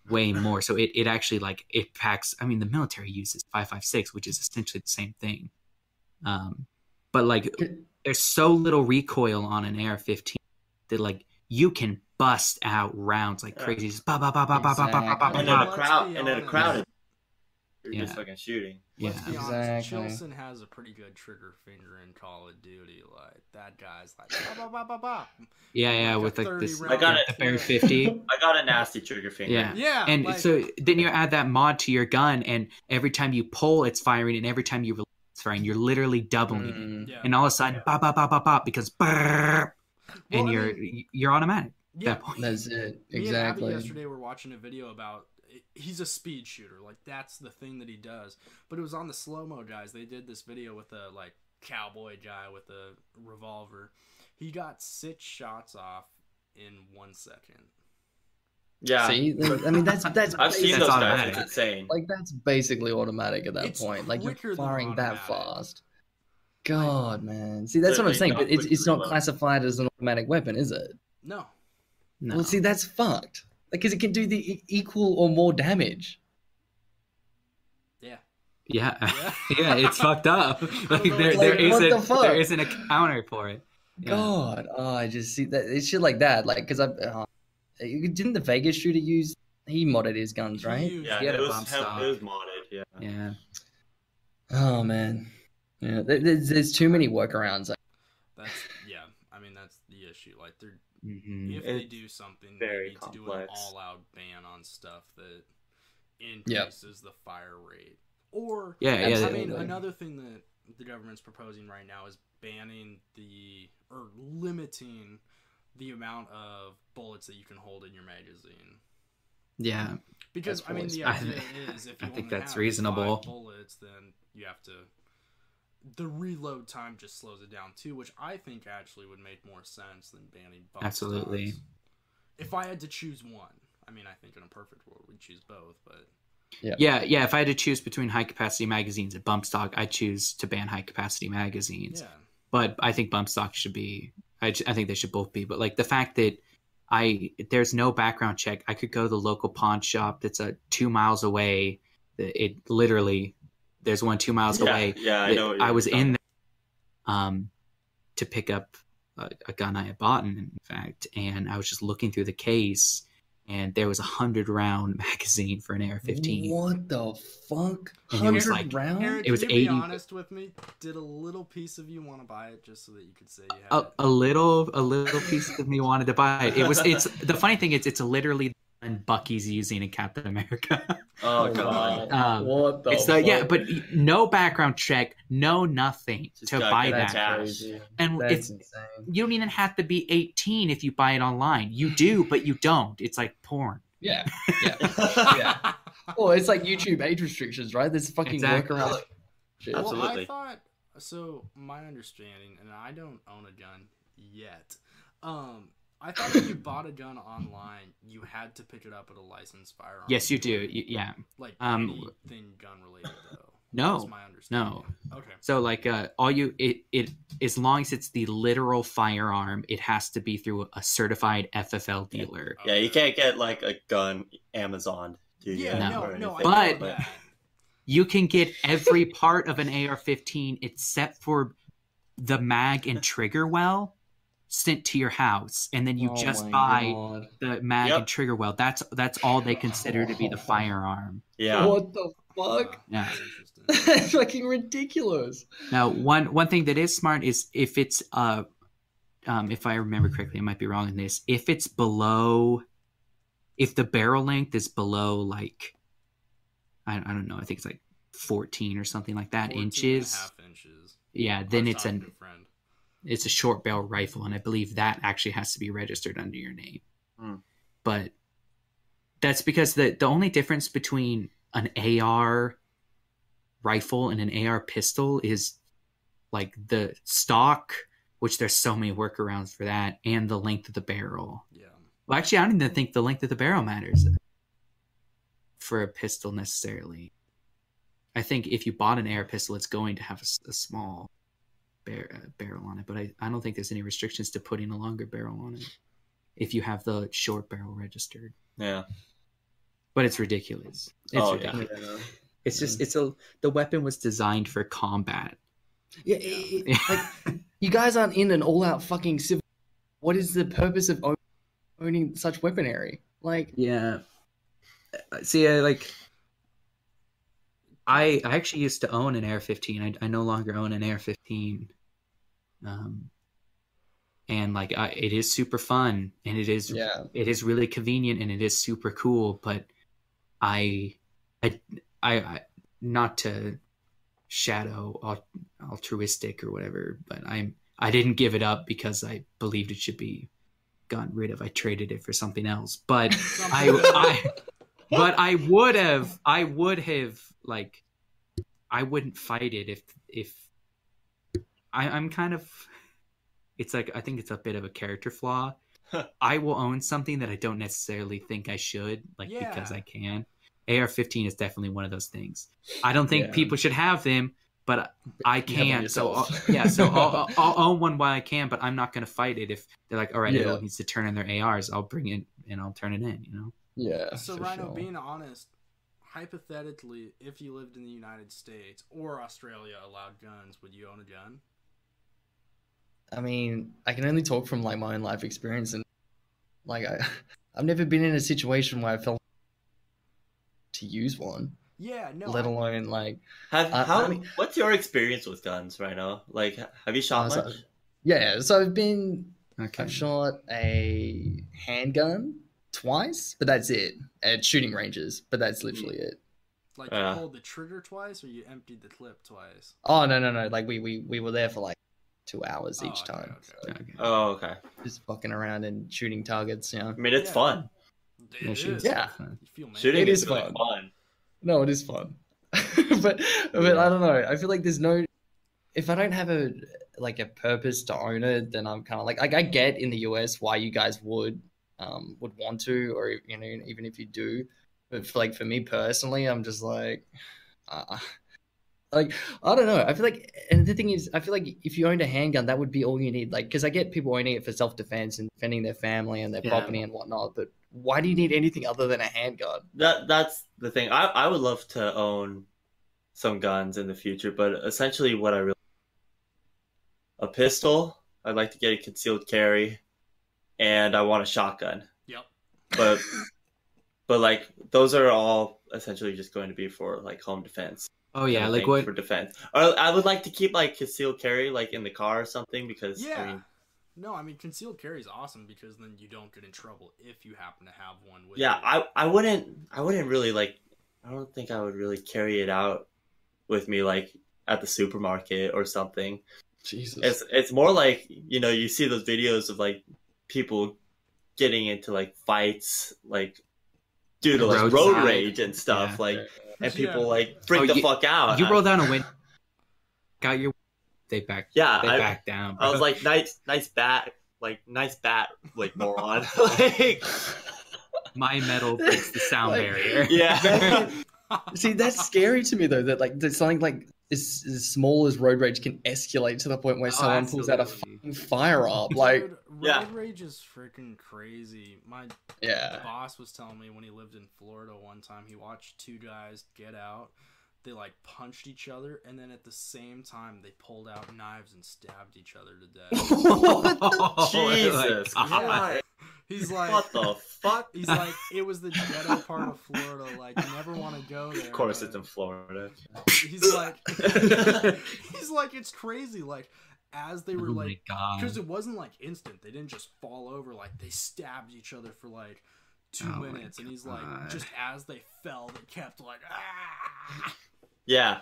more. So it actually like it packs. I mean, the military uses 5.56, which is essentially the same thing. But like there's so little recoil on an AR-15 that like you can bust out rounds like crazy. Just ba ba ba ba ba ba ba ba ba. And in a crowd, you're just fucking shooting. Let's be honest, Chilson has a pretty good trigger finger in Call of Duty. Like that guy's like ba ba ba ba ba. Yeah, with like this. I got the Barry 50. I got a nasty trigger finger. Yeah. And like, so then you add that mod to your gun, and every time you pull, it's firing, and every time you release, it's firing. You're literally doubling it, and all of a sudden, ba ba ba ba ba, because and you're automatic. At that point. That's it. Exactly. Me and Abby yesterday were watching a video about. He's a speed shooter, like that's the thing that he does. But it was on the slow-mo guys. They did this video with a like cowboy guy with a revolver. He got 6 shots off in 1 second. Yeah. See, I mean that's I've seen those guys. It's insane. Like that's basically automatic at that point. Like you're firing that fast. God, man. See, that's what I'm saying. But it's not classified as an automatic weapon, is it? No. Well, see, that's fucked. Because it can do the equal or more damage. Yeah, it's fucked up. Like there isn't a counter for it. Yeah. God, I just see that it's shit like that. Like, because didn't the Vegas shooter he modded his guns, right? Yeah, it was modded. Yeah. Oh man, yeah. There's too many workarounds. I mean that's the issue. Like if they do something, they need to do an all-out ban on stuff that increases the fire rate. Or I mean, another thing that the government's proposing right now is limiting the amount of bullets that you can hold in your magazine. Yeah. Because I mean, the idea is if you think only that's have reasonable. 5 bullets, then you have to. The reload time just slows it down too, which I think actually would make more sense than banning bump Absolutely. stocks. If I had to choose one, I mean, I think in a perfect world we'd choose both, but yeah. If I had to choose between high capacity magazines and bump stock, I'd choose to ban high capacity magazines. Yeah. But I think bump stock should be. I think they should both be. But like the fact that there's no background check. I could go to the local pawn shop that's 2 miles away. It literally, there's one 2 miles away. Yeah, I know. I was in there to pick up a gun I had bought, in fact, and I was just looking through the case, and there was a 100-round magazine for an AR-15. What the fuck? And it was 100 rounds? Aaron, It was can you 80 be honest with me? Did a little piece of you want to buy it just so that you could say you had it? a little piece of me wanted to buy it. It's the funny thing is it's literally Bucky's using in Captain America. Oh god. What the It's fuck? yeah, but no background check, no nothing Just to gotta buy get that. cash. Crazy. And That's it's insane. you don't even have to be 18 if you buy it online. You do, but you don't. It's like porn. Yeah. Yeah. Well, it's like YouTube age restrictions, right? There's fucking Exactly. workaround. Shit. Well, Absolutely. I thought so. My understanding, and I don't own a gun yet. I thought if you bought a gun online, you had to pick it up at a licensed firearm. Yes, you do. Yeah. Like Um, anything gun related, though. No. That's my understanding. No. Okay. So like it as long as it's the literal firearm, it has to be through a certified FFL dealer. Yeah, you can't get like a gun Amazon. Yeah, No. no, no. I But- know that. You can get every part of an AR-15 except for the mag and trigger well sent to your house, and then you Oh just my buy God. the mag Yep. and trigger well. That's all they consider to be the firearm. Yeah. What the fuck? Yeah. That's interesting. That's fucking ridiculous. Now, one thing that is smart is if it's if I remember correctly, I might be wrong in this. If it's below, if the barrel length is below like, I don't know, I think it's like 14 or something like that 14 inches. and a half inches. Yeah, I then was it's talking to a friend. it's a short barrel rifle, and I believe that actually has to be registered under your name. Hmm. But that's because the only difference between an AR rifle and an AR pistol is like the stock, which there's so many workarounds for that, and the length of the barrel. Yeah. Well, actually, I don't even think the length of the barrel matters for a pistol necessarily. I think if you bought an AR pistol, it's going to have a small barrel on it, but I don't think there's any restrictions to putting a longer barrel on it if you have the short barrel registered. Yeah. But it's ridiculous. It's Oh, yeah. ridiculous. It's just the weapon was designed for combat. Yeah, like, you guys aren't in an all-out fucking civil. What is the purpose of owning such weaponry? Like, Yeah. See, I actually used to own an AR-15. I no longer own an AR-15. And like it is super fun, and it is really convenient, and it is super cool. But I not to shadow altruistic or whatever, but I didn't give it up because I believed it should be gotten rid of. I traded it for something else, but I would have like I wouldn't fight it if I'm kind of, it's like I think it's a bit of a character flaw. I will own something that I don't necessarily think I should, because I can. AR-15 is definitely one of those things. I don't think people should have them, but I can. So I'll own one while I can, but I'm not going to fight it if they're like, all right, everyone needs to turn in their ARs. I'll bring it and I'll turn it in, you know? Yeah. So, Rhino, being honest, hypothetically, if you lived in the United States or Australia allowed guns, would you own a gun? I mean, I can only talk from like my own life experience, and like I've never been in a situation where I felt to use one. Yeah, no. Let alone like what's your experience with guns right now? Like, have you shot much? So I've Okay. shot a handgun twice, but that's it. At shooting ranges, but that's literally it. Like you pulled the trigger twice, or you emptied the clip twice? Oh no! Like we were there for like 2 hours each time. Okay. Okay. Oh, okay. Just fucking around and shooting targets, you know. I mean, it's fun. It is. Yeah. You feel man. Shooting It is is really fun. fun. No, it is fun. but I don't know. I feel like there's no, if I don't have a purpose to own it, then I'm kind of like I get in the US why you guys would want to, or you know, even if you do, but for me personally, I'm just like Like, I don't know. I feel like, and the thing is, I feel like if you owned a handgun, that would be all you need. Like, because I get people owning it for self-defense and defending their family and their Yeah. property and whatnot, but why do you need anything other than a handgun? That's the thing. I would love to own some guns in the future, but essentially what I really a pistol. I'd like to get a concealed carry, and I want a shotgun. Yep. But like those are all essentially just going to be for like home defense. Oh yeah, kind of like thing, what? for defense. Or I would like to keep like concealed carry like in the car or something because Yeah. I mean, No, I mean concealed carry is awesome because then you don't get in trouble if you happen to have one with yeah, you. I wouldn't really like. I don't think I would really carry it out with me like at the supermarket or something. Jesus. It's more like, you know, you see those videos of like people getting into like fights like due to like road Roadside. rage and stuff Yeah. like, and Yeah. people like freak Oh, the fuck out. You roll down a window, got your. They back. Yeah, They I- back down. I was bro. like, nice bat, like moron. Like, My metal breaks the sound Like- barrier. yeah. See, that's scary to me though. That like that something like as small as road rage can escalate to the point where Oh, someone pulls out a absolutely. fucking firearm. Like, Dude, road Yeah. rage is freaking crazy. My yeah, boss was telling me when he lived in Florida one time, he watched two guys get out. They like punched each other, and then at the same time, they pulled out knives and stabbed each other to death. Oh, Jesus my God. God. He's like, What the fuck? he's like, it was the ghetto part of Florida. Like, you never want to go there. Of course, but it's in Florida. He's like, he's like, it's crazy. Like, as they were Oh like, my God. because it wasn't like instant. They didn't just fall over. Like, they stabbed each other for like 2 Oh my minutes, and he's like, God. just as they fell, they kept like, ah. Yeah.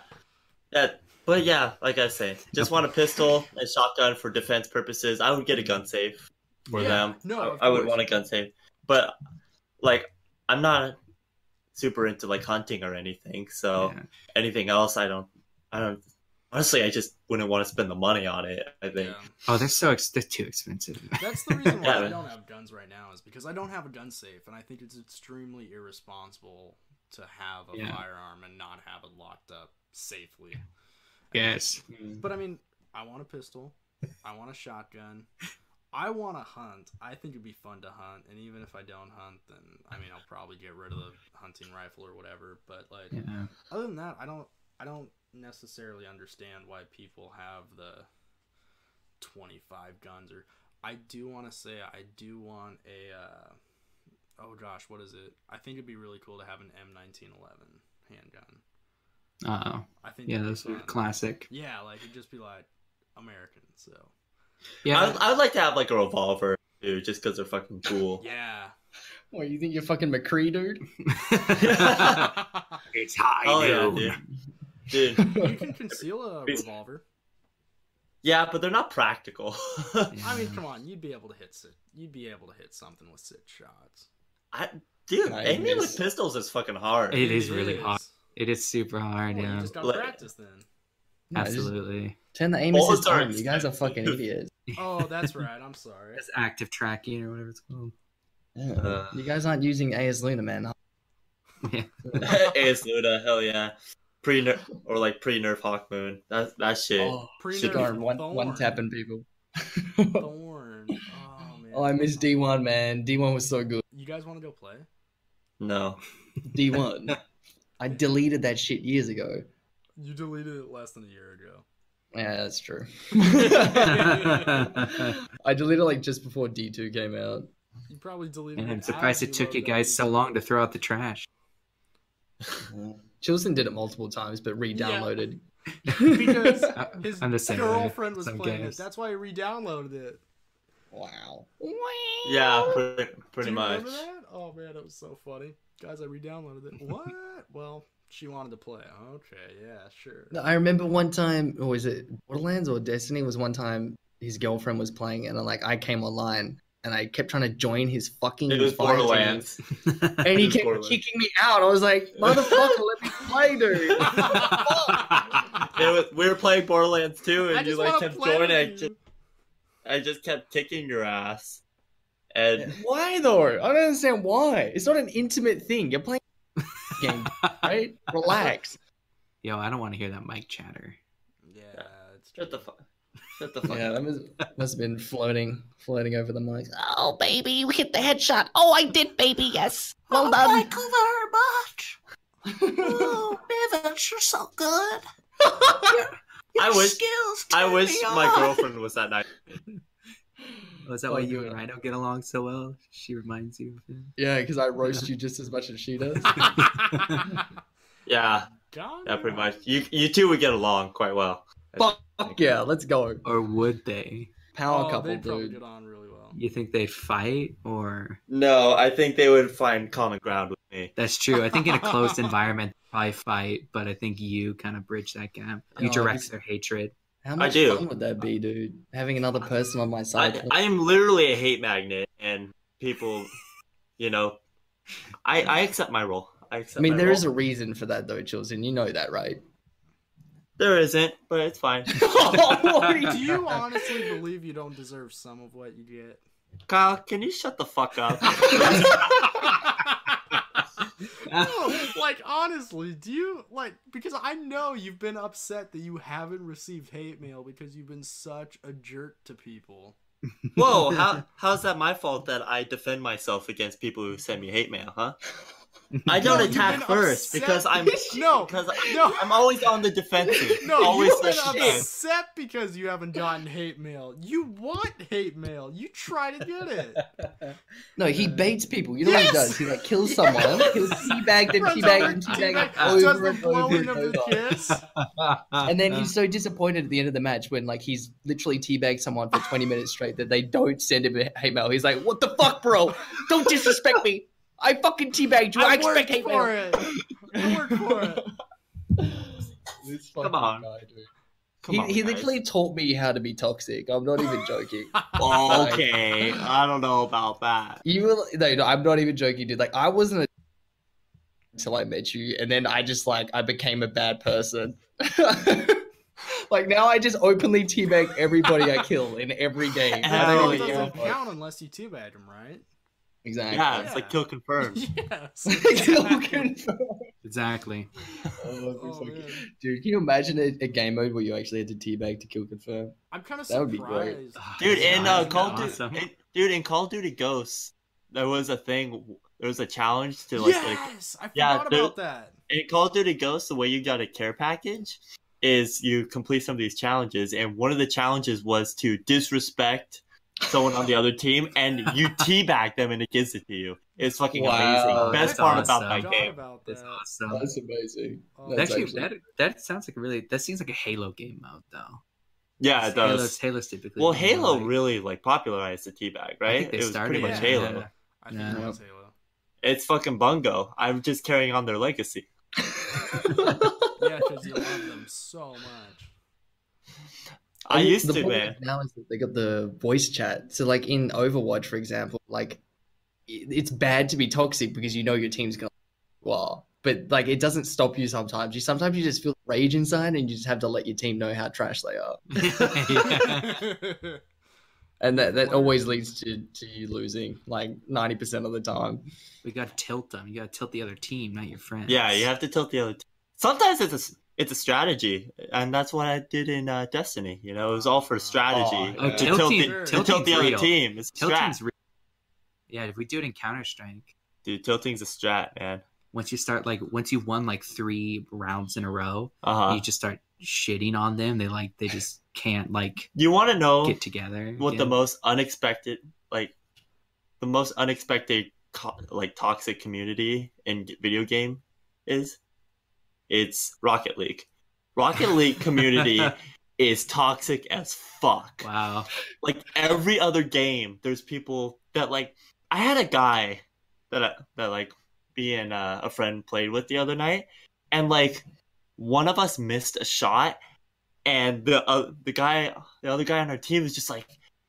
Yeah. But yeah, like I say, just want a pistol and shotgun for defense purposes. I would get a gun safe for Yeah, them. no, of I would course. want a gun safe. But like I'm not super into like hunting or anything, so Yeah. anything else I don't honestly I just wouldn't want to spend the money on it, I think. Yeah. Oh, they're too expensive. That's the reason why Yeah, I man. don't have guns right now is because I don't have a gun safe, and I think it's extremely irresponsible to have a Yeah. firearm and not have it locked up safely. Yes. But I mean, I want a pistol. I want a shotgun. I want to hunt. I think it'd be fun to hunt, and even if I don't hunt, then I mean, I'll probably get rid of the hunting rifle or whatever. But like, Yeah. other than that, I don't necessarily understand why people have the 25 guns. Or I do want to say I do want a. Oh gosh, what is it? I think it'd be really cool to have an M1911 handgun. Oh, I think yeah, that'd be those are fun. classic. Yeah, like it'd just be like American. So Yeah. I would like to have like a revolver too, just because they're fucking cool. yeah. what you think you're fucking McCree, dude? It's high Oh yeah, noon. dude. You can conceal a revolver. Yeah, but they're not practical. I mean, come on, you'd be able to hit something with 6 shots. Dude, I aiming miss- with pistols is fucking hard. It is really hard. It is super hard. Well, you Yeah. just gotta Like- practice then. No, just Absolutely. turn the aim Bullets assist are on. You guys are fucking expensive. idiots. Oh, that's right. I'm sorry. It's active tracking or whatever it's called. Yeah. Uh. You guys aren't using AS Luna, man. Yeah. AS Luna, hell yeah. Pre-nerf Hawk Moon. That shit. Oh, Pre-nerf darn, one Thorn. tapping people. Thorn. Oh man. Oh, I miss D1, man. D1 was so good. You guys want to go play? No. D1. I deleted that shit years ago. You deleted it less than a year ago. Yeah, that's true. I deleted like just before D2 came out. You probably deleted And it. I'm surprised as it took you loaded guys up. so long to throw out the trash. Chilson did it multiple times, but re-downloaded. Because his I'm the same way. girlfriend was Some playing games. it. That's why he re-downloaded it. Wow. Yeah, pretty Do you much. remember that? Oh man, that was so funny. Guys, I re-downloaded it. What? Well, she wanted to play. Okay, yeah, sure. No, I remember one time, or was it Borderlands or Destiny? Was one time his girlfriend was playing, and I came online, and I kept trying to join his fucking. It was fire team, Borderlands. and It he was kept Borderlands. kicking me out. I was like, "Motherfucker, let me play, dude." We were playing Borderlands too, I and you just like wanna kept play joining. with you. I just kept kicking your ass. And Why though? I don't understand why. It's not an intimate thing. You're playing a game, right? Relax. Yo, I don't want to hear that mic chatter. Yeah, it's Shut the fuck. Shut the fuck Yeah, up. that must have been floating over the mic. Oh, baby, we hit the headshot. Oh, I did, baby. Yes. Well done. Thank you very much. Oh, Bivens, you're so good. I wish skills I turn wish me my on. girlfriend was that nice. Was that why you and Rhino get along so well? She reminds you of him. Yeah, because I roast you just as much as she does. Yeah, God, yeah, pretty much. You two would get along quite well. Fuck yeah, let's go. Or would they? Power couple, they'd probably dude. get on really well. You think they'd fight, or No, I think they would find common ground with me. that's true? I think in a closed environment, they probably fight, but I think you kind of bridge that gap. You Oh, direct this- their hatred. How much do. fun would that be, dude? Having another person on my side. I am literally a hate magnet, and people, you know, I accept my role. I accept. I mean, my there role. is a reason for that, though, Chilson. You know that, right? There isn't, but it's fine. Do you honestly believe you don't deserve some of what you get? Kyle, can you shut the fuck up? No, like honestly, do you like, because I know you've been upset that you haven't received hate mail because you've been such a jerk to people. Whoa, how's that my fault that I defend myself against people who send me hate mail, huh? I don't No, you've attack been first upset- because I'm No, because no. I'm always on the defensive. No, always you've been shit. upset because you haven't gotten hate mail. You want hate mail. You try to get it. No, he baits people. You know what he Yes! does? He like kills someone. He'll teabag them, Runs teabag over, them, teabag does over the and over blowing and of the over. kiss. And then he's so disappointed at the end of the match when like he's literally teabagged someone for 20 minutes straight that they don't send him a hate mail. He's like, "What the fuck, bro? Don't disrespect me. I fucking teabagged you. I expect worked hate for mail." it. I worked for it. This Come fucking on. guy, dude. Come on, He guys. literally taught me how to be toxic. I'm not even joking. Okay, I don't know about that. You will, no, I'm not even joking, dude. Like I wasn't a until I met you, and then I just like I became a bad person. Like now I just openly teabag everybody I kill in every game. I Hell don't It even yeah. doesn't care. count unless you teabag him, right? Exactly. Yeah, it's Yeah. like kill confirmed. Yes. Exactly. Oh, man. Dude, can you imagine a game mode where you actually had to teabag to kill confirm? I'm kind of That would be great. surprised. Dude, in That'd be Call of awesome. Dude, in Call of Duty Ghosts, there was a thing. There was a challenge to like Yes, I Yeah, forgot dude. about that. in Call of Duty Ghosts, the way you got a care package is you complete some of these challenges, and one of the challenges was to disrespect someone on the other team, and you teabag them, and it gives it to you. It's fucking Wow, amazing. Best that's part awesome. about I that forgot game. about That's that. awesome. That's amazing. Oh, That's Actually, that sounds like a really. That seems like a Halo game mode, though. Yeah, it does. Halo's typically. Well, more Halo like- really like popularized the teabag, right? think they It was started pretty it, much yeah. Halo. I think Yeah. it was Halo. It's fucking bungo. I'm just carrying on their legacy. Yeah, because you love them so much. I used the to, problem man. now is that they got the voice chat. So, like in Overwatch, for example, like it's bad to be toxic because you know your team's gonna well, but like it doesn't stop you sometimes. Sometimes you just feel rage inside, and you just have to let your team know how trash they are, Yeah. and that always leads to you losing like 90% of the time. We got to tilt them. You got to tilt the other team, not your friends. Yeah, you have to tilt the other team. Sometimes it's a strategy, and that's what I did in Destiny. You know, it was all for strategy. Oh, to tilting- tilt the other real. team. It's a strat. Tilting's real. Yeah, if we do it in Counter Strike, Dude, tilting's a strat, man. once you won like 3 rounds in a row, Uh-huh. you just start shitting on them. They just can't like You want to know get together. what the again. most unexpected toxic community in video game is? It's Rocket League. Rocket League community is toxic as fuck. Wow. Like every other game, there's people that like. I had a guy that like me and a friend played with the other night, and like one of us missed a shot, and the other guy on our team was just like,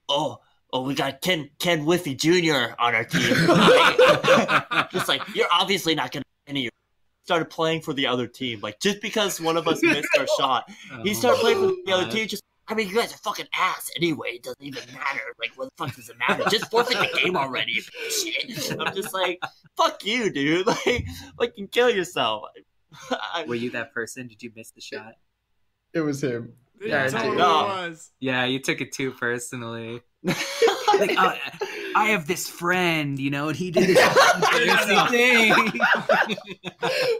oh, we got Ken Whiffy Jr. on our team. Just like, you're obviously not gonna win. You started playing for the other team, like just because one of us missed our shot, he started playing for the other team. Just, I mean, you guys are fucking ass anyway. It doesn't even matter. Like, what the fuck does it matter? Just forfeit the game already. Shit. I'm just like, fuck you, dude. Like, fucking kill yourself. Were you that person? Did you miss the shot? It was him. Yeah, totally No. was. Yeah, you took it too personally. Like, oh, I have this friend, you know, and he did this embarrassing thing.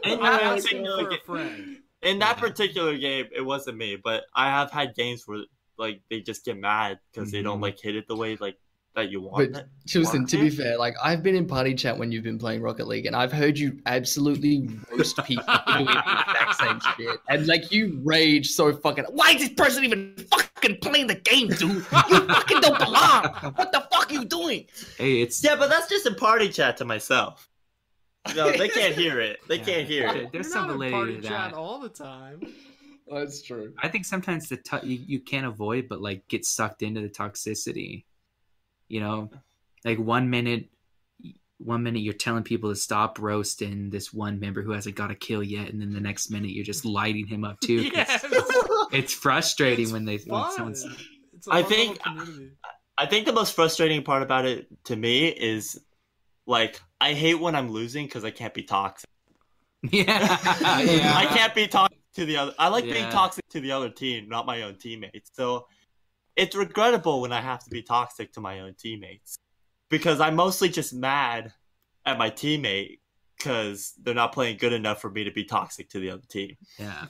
In I that asked particular for a game, friend. in that particular game, it wasn't me, but I have had games where like they just get mad because they don't like hit it the way like that you want. But Chilson, to be fair, like I've been in party chat when you've been playing Rocket League, and I've heard you absolutely roast people for doing the exact same shit, and like you rage so fucking. Why is this person even fucking playing the game, dude? You fucking don't belong. What the fuck are you doing? Hey, it's Yeah, but that's just in party chat to myself. No, they can't hear it. They can't hear it. There's You're some not in validity party to chat that. all the time. That's true. I think sometimes you can't avoid, but like get sucked into the toxicity. You know, like 1 minute you're telling people to stop roasting this one member who hasn't got a kill yet, and then the next minute you're just lighting him up too. 'Cause Yes. it's frustrating It's when fun. someone's. It's a I fun think- little community. I think the most frustrating part about it to me is like I hate when I'm losing because I can't be toxic. Yeah, I can't be toxic to the other. I like being Yeah. toxic to the other team, not my own teammates. So it's regrettable when I have to be toxic to my own teammates because I'm mostly just mad at my teammate because they're not playing good enough for me to be toxic to the other team. Yeah.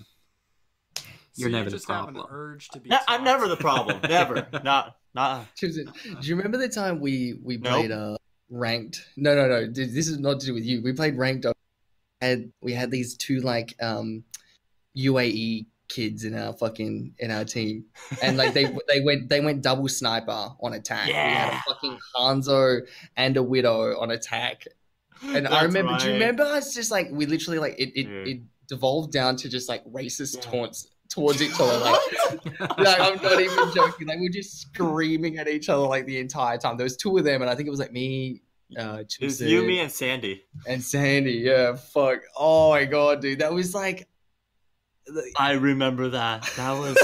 So You're never you the just have problem. an urge to be. I'm never the toxic. problem. Never. Not. Chilson, do you remember the time we played ranked? No. This is not to do with you. We played ranked. And we had these two like UAE kids in our team, and like they went double sniper on attack. We had Yeah. a fucking Hanzo and a Widow on attack, and I That's remember. Do you right. remember us just like we literally like it Yeah. devolved down to just like racist Yeah. taunts towards each other. Like I'm not even joking. Like we're just screaming at each other like the entire time. There was two of them, and I think it was like me. It was Chilson, you, me, and Sandy. and Sandy, yeah, fuck. Oh my god, dude, that was like, I remember that. That was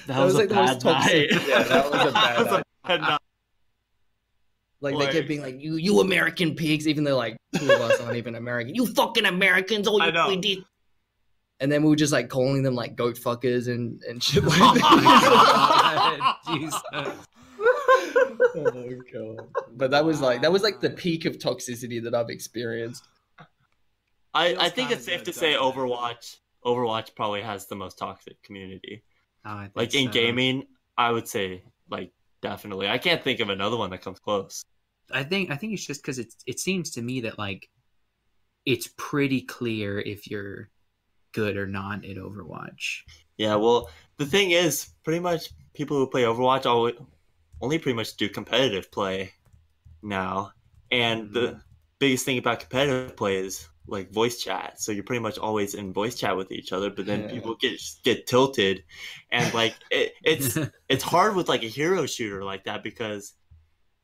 that was a like the most bad toxic. night. Yeah, that was a bad That was night. a bad night. Like they Like- kept being like, you American pigs, even though like two of us aren't even American. You fucking Americans, all I you know. did. And then we were just like calling them like goat fuckers and shit like Oh that. my God, Jesus. Oh god. But that was like the peak of toxicity that I've experienced. I Feels think it's kinda safe good, to say doesn't it? Overwatch probably has the most toxic community. Oh, I think Like in so. gaming, I would say like definitely. I can't think of another one that comes close. I think it's just because it seems to me that like it's pretty clear if you're good or not at Overwatch. Yeah, well, the thing is, pretty much people who play Overwatch only pretty much do competitive play now. And the biggest thing about competitive play is like voice chat. So you're pretty much always in voice chat with each other, but then Yeah. people get tilted, and like it's hard with like a hero shooter like that because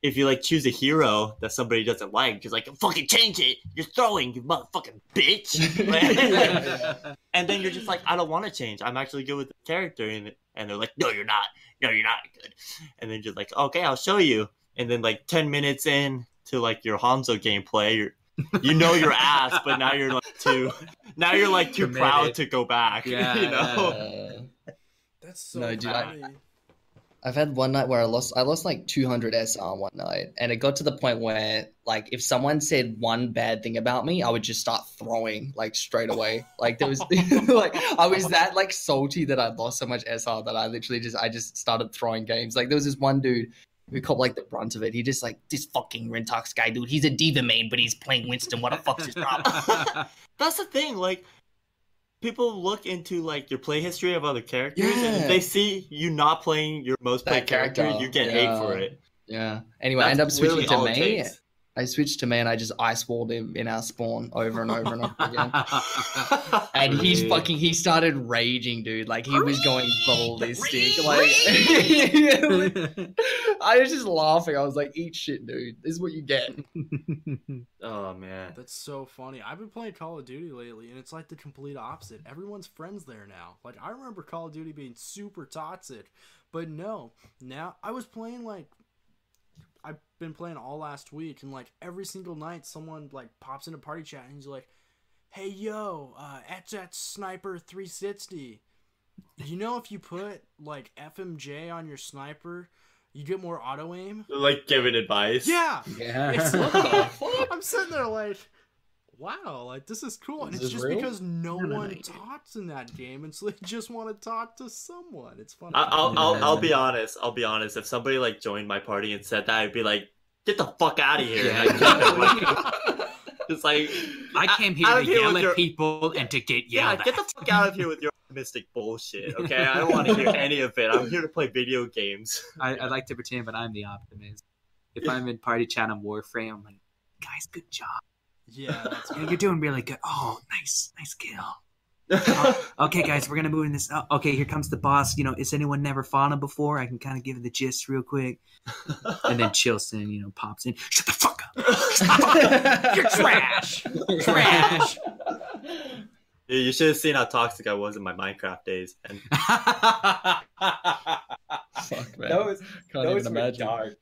if you like choose a hero that somebody doesn't like, just like fucking change it. You're throwing, you motherfucking bitch. And then you're just like, I don't want to change. I'm actually good with the character, and they're like, no, you're not. No, you're not good. And then you're like, okay, I'll show you. And then like 10 minutes in to like your Hanzo gameplay, you know your ass, but now you're like too Committed. proud to go back. Yeah, you know. That's so No, dude, funny. I've had one night where I lost like 200 SR one night, and it got to the point where like if someone said one bad thing about me, I would just start throwing like straight away. Like there was like I was that like salty that I lost so much SR that I literally just started throwing games. Like there was this one dude who caught like the brunt of it. He just like, this fucking Rentox guy, dude. He's a diva main, but he's playing Winston. What the fuck's his problem? That's the thing. Like people look into like your play history of other characters, and Yeah. if they see you not playing your most played That character, character, you get yeah. hate for it. Yeah. Anyway, I That's ended up switching literally to all it May. takes. I switched to May and I just ice walled him in our spawn over and over and over again. And he started raging, dude. Like he was going ballistic. Like I was just laughing. I was like, eat shit, dude. This is what you get. Oh man. That's so funny. I've been playing Call of Duty lately, and it's like the complete opposite. Everyone's friends there now. Like, I remember Call of Duty being super toxic, but no. Now, I was playing, like, I've been playing all last week, and, like, every single night someone, like, pops into party chat, and he's like, hey yo, at that sniper 360. You know, if you put like FMJ on your sniper, you get more auto aim. Like giving advice. Yeah. Yeah. I'm sitting there like, wow, like this is cool, and Is it's this just real? because no No. one talks in that game, and so they just want to talk to someone. It's funny. I'll be honest. I'll be honest. If somebody like joined my party and said that, I'd be like, "Get the fuck out of here!" Yeah. Like, it's like I came here out to of here yell with at your- people and to get yelled get the at. fuck out of here with your optimistic bullshit. Okay, I don't want to hear any of it. I'm here to play video games. I like to pretend, but I'm the optimist. If I'm in party chat on Warframe, I'm like, guys, good job. Yeah, that's You're doing really good. Oh, nice kill. Okay, guys, we're gonna move in this. Oh, okay, here comes the boss. Is anyone never fallen before? I can kind of give the gist real quick. And then Chilson, pops in. Shut the fuck up! You're trash. Trash. You should have seen how toxic I was in my Minecraft days. And Fuck, man. Those Can't were even imagine. dark.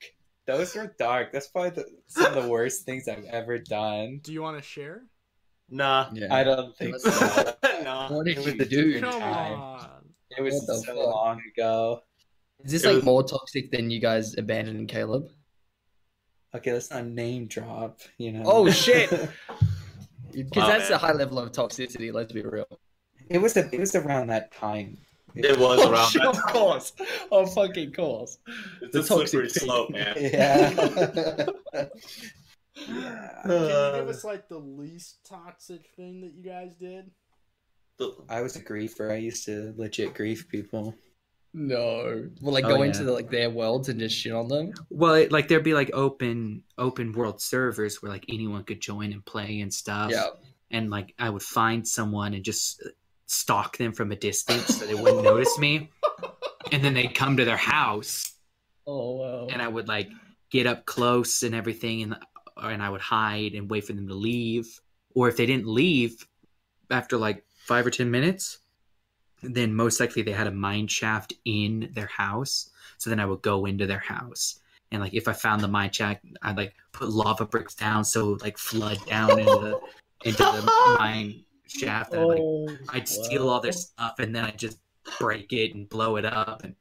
Those were dark. That's probably some of the worst things I've ever done. Do you want to share? nah, Yeah. I don't think so. no. What did It you was a do? different Come time. on. It was What the so fuck? long ago. Is this It like was- more toxic than you guys abandoning Caleb? Okay, let's not name drop. Oh, shit! Because Wow, that's man. a high level of toxicity. Let's be real. It was around that time. It was around that of time. course, of fucking course. It's The a slippery toxic slope, man. Yeah. Yeah. Can you give us like the least toxic thing that you guys did? I was a griefer. I used to legit grief people. No, well, like Oh, go yeah. into their worlds and just shit on them. Well, there'd be like open world servers where like anyone could join and play and stuff. Yeah. And like I would find someone and just stalk them from a distance so they wouldn't notice me. And then they'd come to their house Oh wow. and I would like get up close and everything, and I would hide and wait for them to leave. Or if they didn't leave after like 5 or 10 minutes, then most likely they had a mine shaft in their house. So then I would go into their house, and like if I found the mine shaft, I'd like put lava bricks down so it would like flood down into the mine shaft. And I'd steal all their stuff, and then I'd just break it and blow it up. And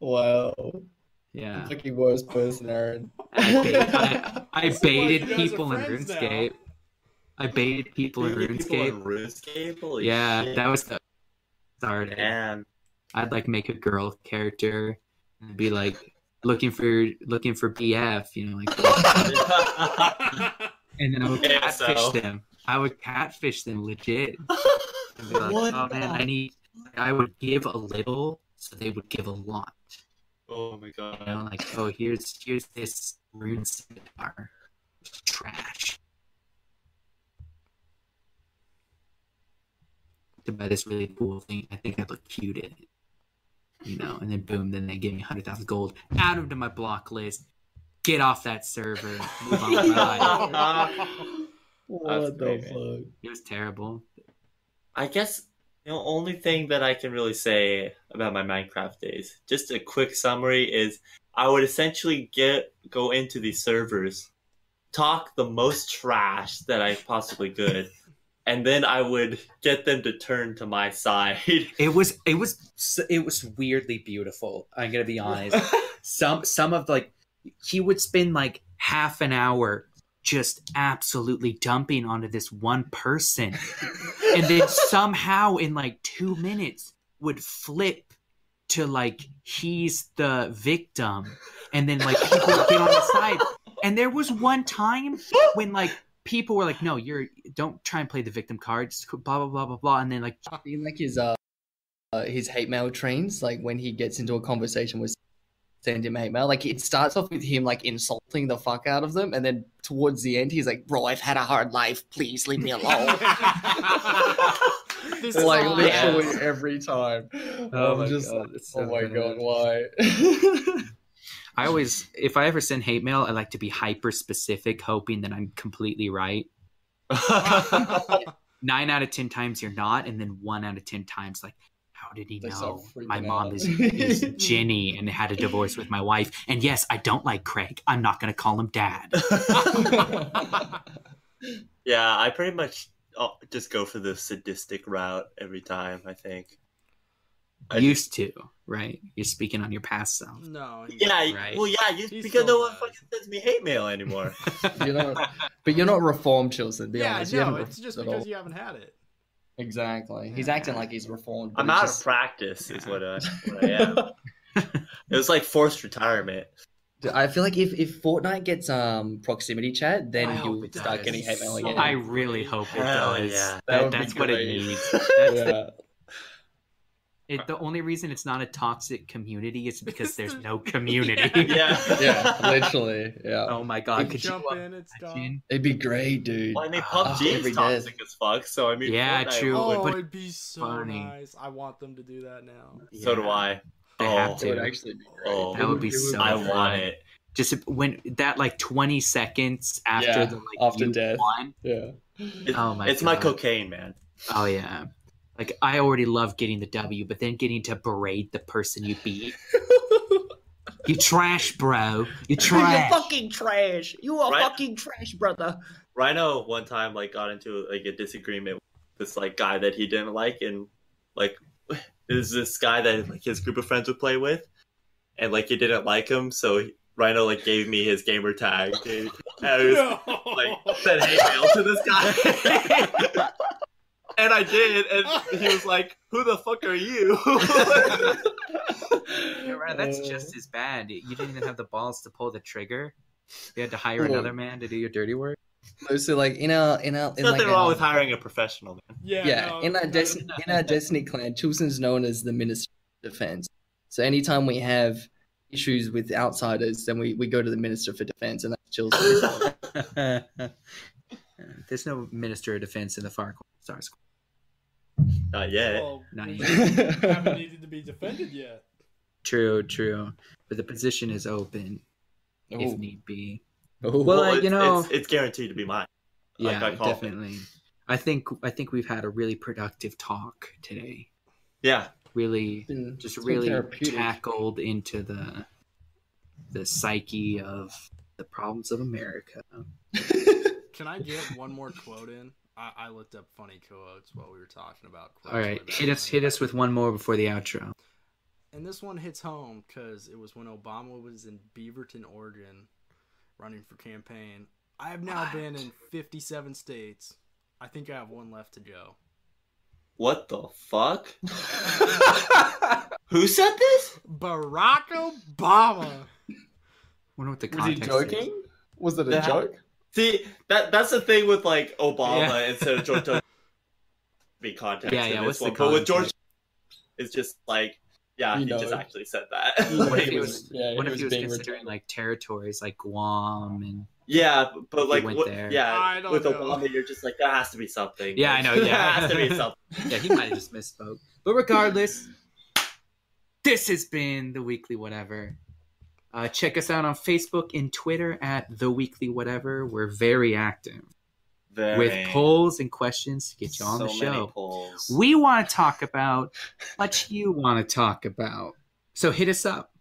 Wow. yeah, Fucking worst person, Aaron. I So baited what, you guys are people in friends now? RuneScape. I baited people in People RuneScape. in RuneScape? Holy Yeah, shit. that was the start. Damn. I'd like make a girl character and be like looking for BF, like, and then I would Yeah, catfish so. them. I would catfish them legit. And be like, What oh man, I would give a little, so they would give a lot. Oh my god. Like, oh, here's this rune scimitar. It's trash. To buy this really cool thing, I think I'd look cute in it. And then boom, then they give me 100,000 gold. Add them to my block list. Get off that server. Move on with my life. What the great, fuck? It was terrible. I guess the only thing that I can really say about my Minecraft days, just a quick summary, is I would essentially go into these servers, talk the most trash that I possibly could, and then I would get them to turn to my side. It was weirdly beautiful. I'm gonna be honest. Some of like he would spend like half an hour just absolutely dumping onto this one person, and then somehow in like 2 minutes would flip to like he's the victim, and then like people would get on his side. And there was one time when like people were like, "No, don't try and play the victim card. Just blah blah blah blah blah." And then like You like his hate mail trains, like when he gets into a conversation with send him hate mail, like it starts off with him like insulting the fuck out of them, and then towards the end he's like, "Bro, I've had a hard life, please leave me alone." This is Like all- literally every time. Oh I'm my just God, it's so oh my bad. god, why? I always, if I ever send hate mail, I like to be hyper specific, hoping that I'm completely right. 9 out of 10 times you're not, and then 1 out of 10 times like, how did he They know start my freaking mom out. is Jenny and had a divorce with my wife? And yes, I don't like Craig. I'm not going to call him dad. Yeah, I pretty much just go for the sadistic route every time. I think. Used to, right? You're speaking on your past self. No. Yeah, Right. well, yeah, He because still no one does. fucking sends me hate mail anymore. You're not, but you're not reformed, Chilson. Be Yeah, honest. You no, haven't it's just reformed at because all. you haven't had it. Exactly. He's acting like he's reformed. But I'm it's out just- of practice, is what I am. It was like forced retirement. I feel like if Fortnite gets proximity chat, then I he'll hope it start does. getting hate mail again. I really hope it Hell does. yeah. That would be That's what it great. needs. That's Yeah. the only reason it's not a toxic community is because there's no community. Yeah. Yeah, literally. Yeah. Oh my god, You could jump you in, it's gone. imagine? It'd be great, dude. Well, I mean, After PUBG every is death. toxic as fuck, so I mean, Yeah, Fortnite true. would- Oh, but it'd be so funny. nice. I want them to do that now. So do Yeah. I. They Oh, have It to. would actually be great. Oh, That would be so I fun. want it. Just when that like 20 seconds after Yeah, the like after you death. won. Yeah. Oh my It's my God. cocaine, man. Oh yeah. Like I already love getting the W, but then getting to berate the person you beat. You trash, bro. You trash. fucking trash. You are Right? fucking trash, brother. Rhino one time like got into like a disagreement with this like guy that he didn't like, and like there's this guy that like his group of friends would play with, and like he didn't like him, so Rhino like gave me his gamer tag, dude. And I was, like said hate mail to this guy. And I did, and he was like, "Who the fuck are you?" Yeah, right, that's just as bad. You didn't even have the balls to pull the trigger. You had to hire another man to do your dirty work. So like in our There's in nothing like wrong with hiring a professional, man. yeah, no, in our Destiny clan, Chilson's known as the Minister of Defense. So anytime we have issues with outsiders, then we go to the Minister for Defense, and that's Chilson. There's no Minister of Defense in the Far Stars. Not yet. Well, Not we yet. haven't needed to be defended yet. True. But the position is open if Ooh. need be. Ooh. Well, Well, you know- it's guaranteed to be mine. Yeah, I call it. definitely. I think we've had a really productive talk today. Yeah. Really, Been- just it's been really therapeutic. tackled into the psyche of the problems of America. Can I get one more quote in? I looked up funny quotes while we were talking about quotes. All right, way back hit when. us with one more before the outro. And this one hits home because it was when Obama was in Beaverton, Oregon, running for campaign. I have now been in 57 states. I think I have one left to go. What the fuck? Who said this? Barack Obama. Wonder what the Was he context joking? is. Was it a Yeah. joke? See, that's the thing with like Obama Yeah. instead of George W. Be context. Yeah, in yeah, this what's the one. But with George, context? it's just like, yeah, You he know just it. actually said that. You know What if he he was- was? yeah, What he if was he was being considering retarded. like territories like Guam and? Yeah, but like, went what, there. yeah, I don't with know. Obama, you're just like, there has to be something. Yeah, I know, yeah. there has to be something. Yeah, he might have just misspoke. But regardless, this has been the Weekly Whatever. Check us out on Facebook and Twitter at The Weekly Whatever. We're very active with polls and questions to get you on the so many show. polls. We want to talk about what you want to talk about. So hit us up.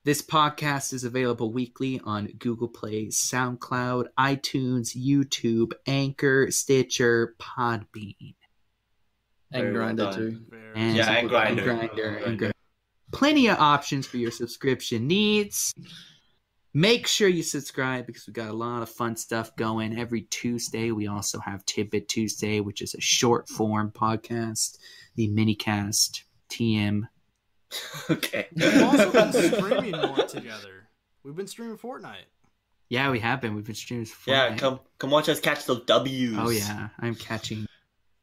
This podcast is available weekly on Google Play, SoundCloud, iTunes, YouTube, Anchor, Stitcher, Podbean. And Very well Grinder done. too. Very Yeah, and Grindr. And Grindr. Plenty of options for your subscription needs. Make sure you subscribe because we got a lot of fun stuff going every Tuesday. We also have Tidbit Tuesday, which is a short form podcast, the minicast TM. Okay. We've also been streaming more together. We've been streaming Fortnite. Yeah, we have been. We've been streaming. for Yeah, Fortnite. come watch us catch those W's. Oh yeah, I'm catching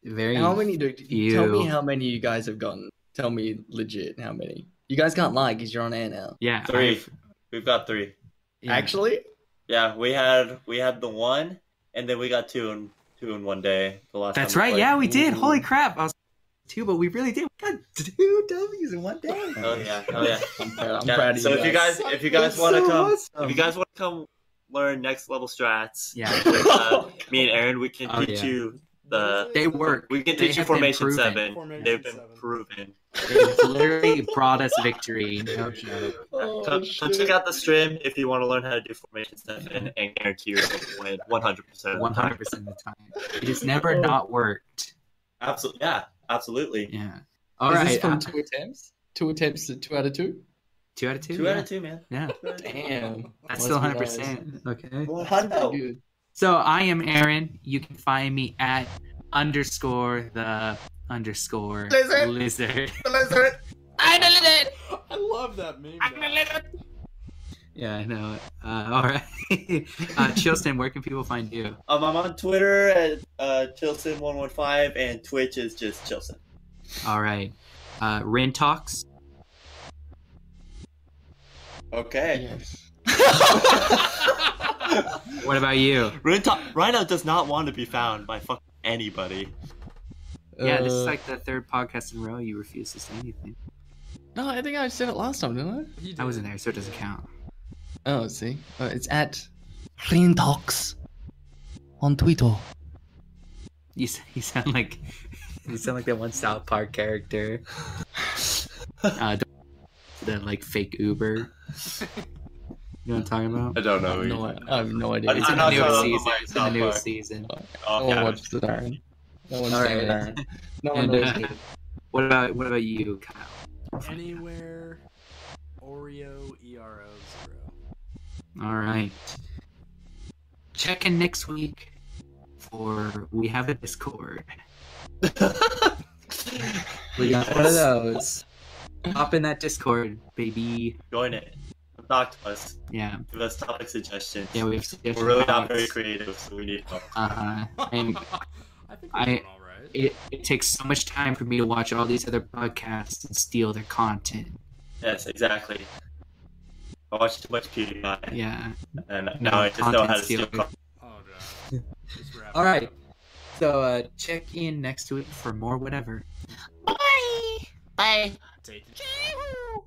very. How many few. tell me how many you guys have gotten. Tell me legit how many. You guys can't lie because you're on air now. Yeah, 3. I've- We've got 3. yeah. Actually? Yeah, we had the 1, and then we got 2 in one day. The last That's time right. played. Yeah, we did. Ooh. Holy crap! I was 2, but we really did. We got 2 W's in one day. Oh yeah, oh yeah. I'm Yeah, proud of so you if you guys. guys want to So come, awesome. if you guys want to come learn next level strats, Yeah. me and Aaron, we can Oh, teach yeah. you the. They work. We can They teach you have been Formation proven. 7. Formation They've been 7. proven. It literally brought us victory. No joke. Come check out the stream if you want to learn how to do formation stuff and guarantee yourself to win 100% of the time. 100% of the time. It has never not worked. Absolutely, yeah, absolutely. Yeah. All Is right. this from 2 attempts? 2 attempts to 2 out of 2? 2 out of 2? 2 out of 2, man. Yeah. Damn. That's Must still be 100%. Okay. 100. Good. So I am Aaron. You can find me at _the_ lizard. I love that meme. now. Yeah, I know. All right. Chilston, where can people find you? I'm on Twitter at Chilson115 and Twitch is just Chilson. All right. Rin Talks. Okay. Yes. What about you? Rhino does not want to be found by fucking anybody. Yeah, this is like the third podcast in a row you refuse to say anything. No, I think I said it last time, didn't I? You I did. wasn't there, so it doesn't count. Oh, see. It's at Rintox on Twitter. You sound like that one South Park character. The like fake Uber. You know what I'm talking about? I don't know. I have no idea. It's in I'm the not newest sure season. about It's in the South newest Park. season. No one watches it, Aaron. No one's All saying right. it, Aaron. No one And knows me. what about you, Kyle? Anywhere Oreo ERO 0. All right. Check in next week we have a Discord. We got one of those. Hop in that Discord, baby. Join it. Talk to us. Yeah. Give us topic suggestions. Yeah, we have suggestions. We're really not very creative, so we need help. And I think we're doing all right. it takes so much time for me to watch all these other podcasts and steal their content. Yes, exactly. I watch too much PewDiePie, Yeah. and now I just know how to steal content content. Oh god. Just wrap All it right. up. So check in next week for more whatever. Bye. Bye. Take it. Chee-hoo.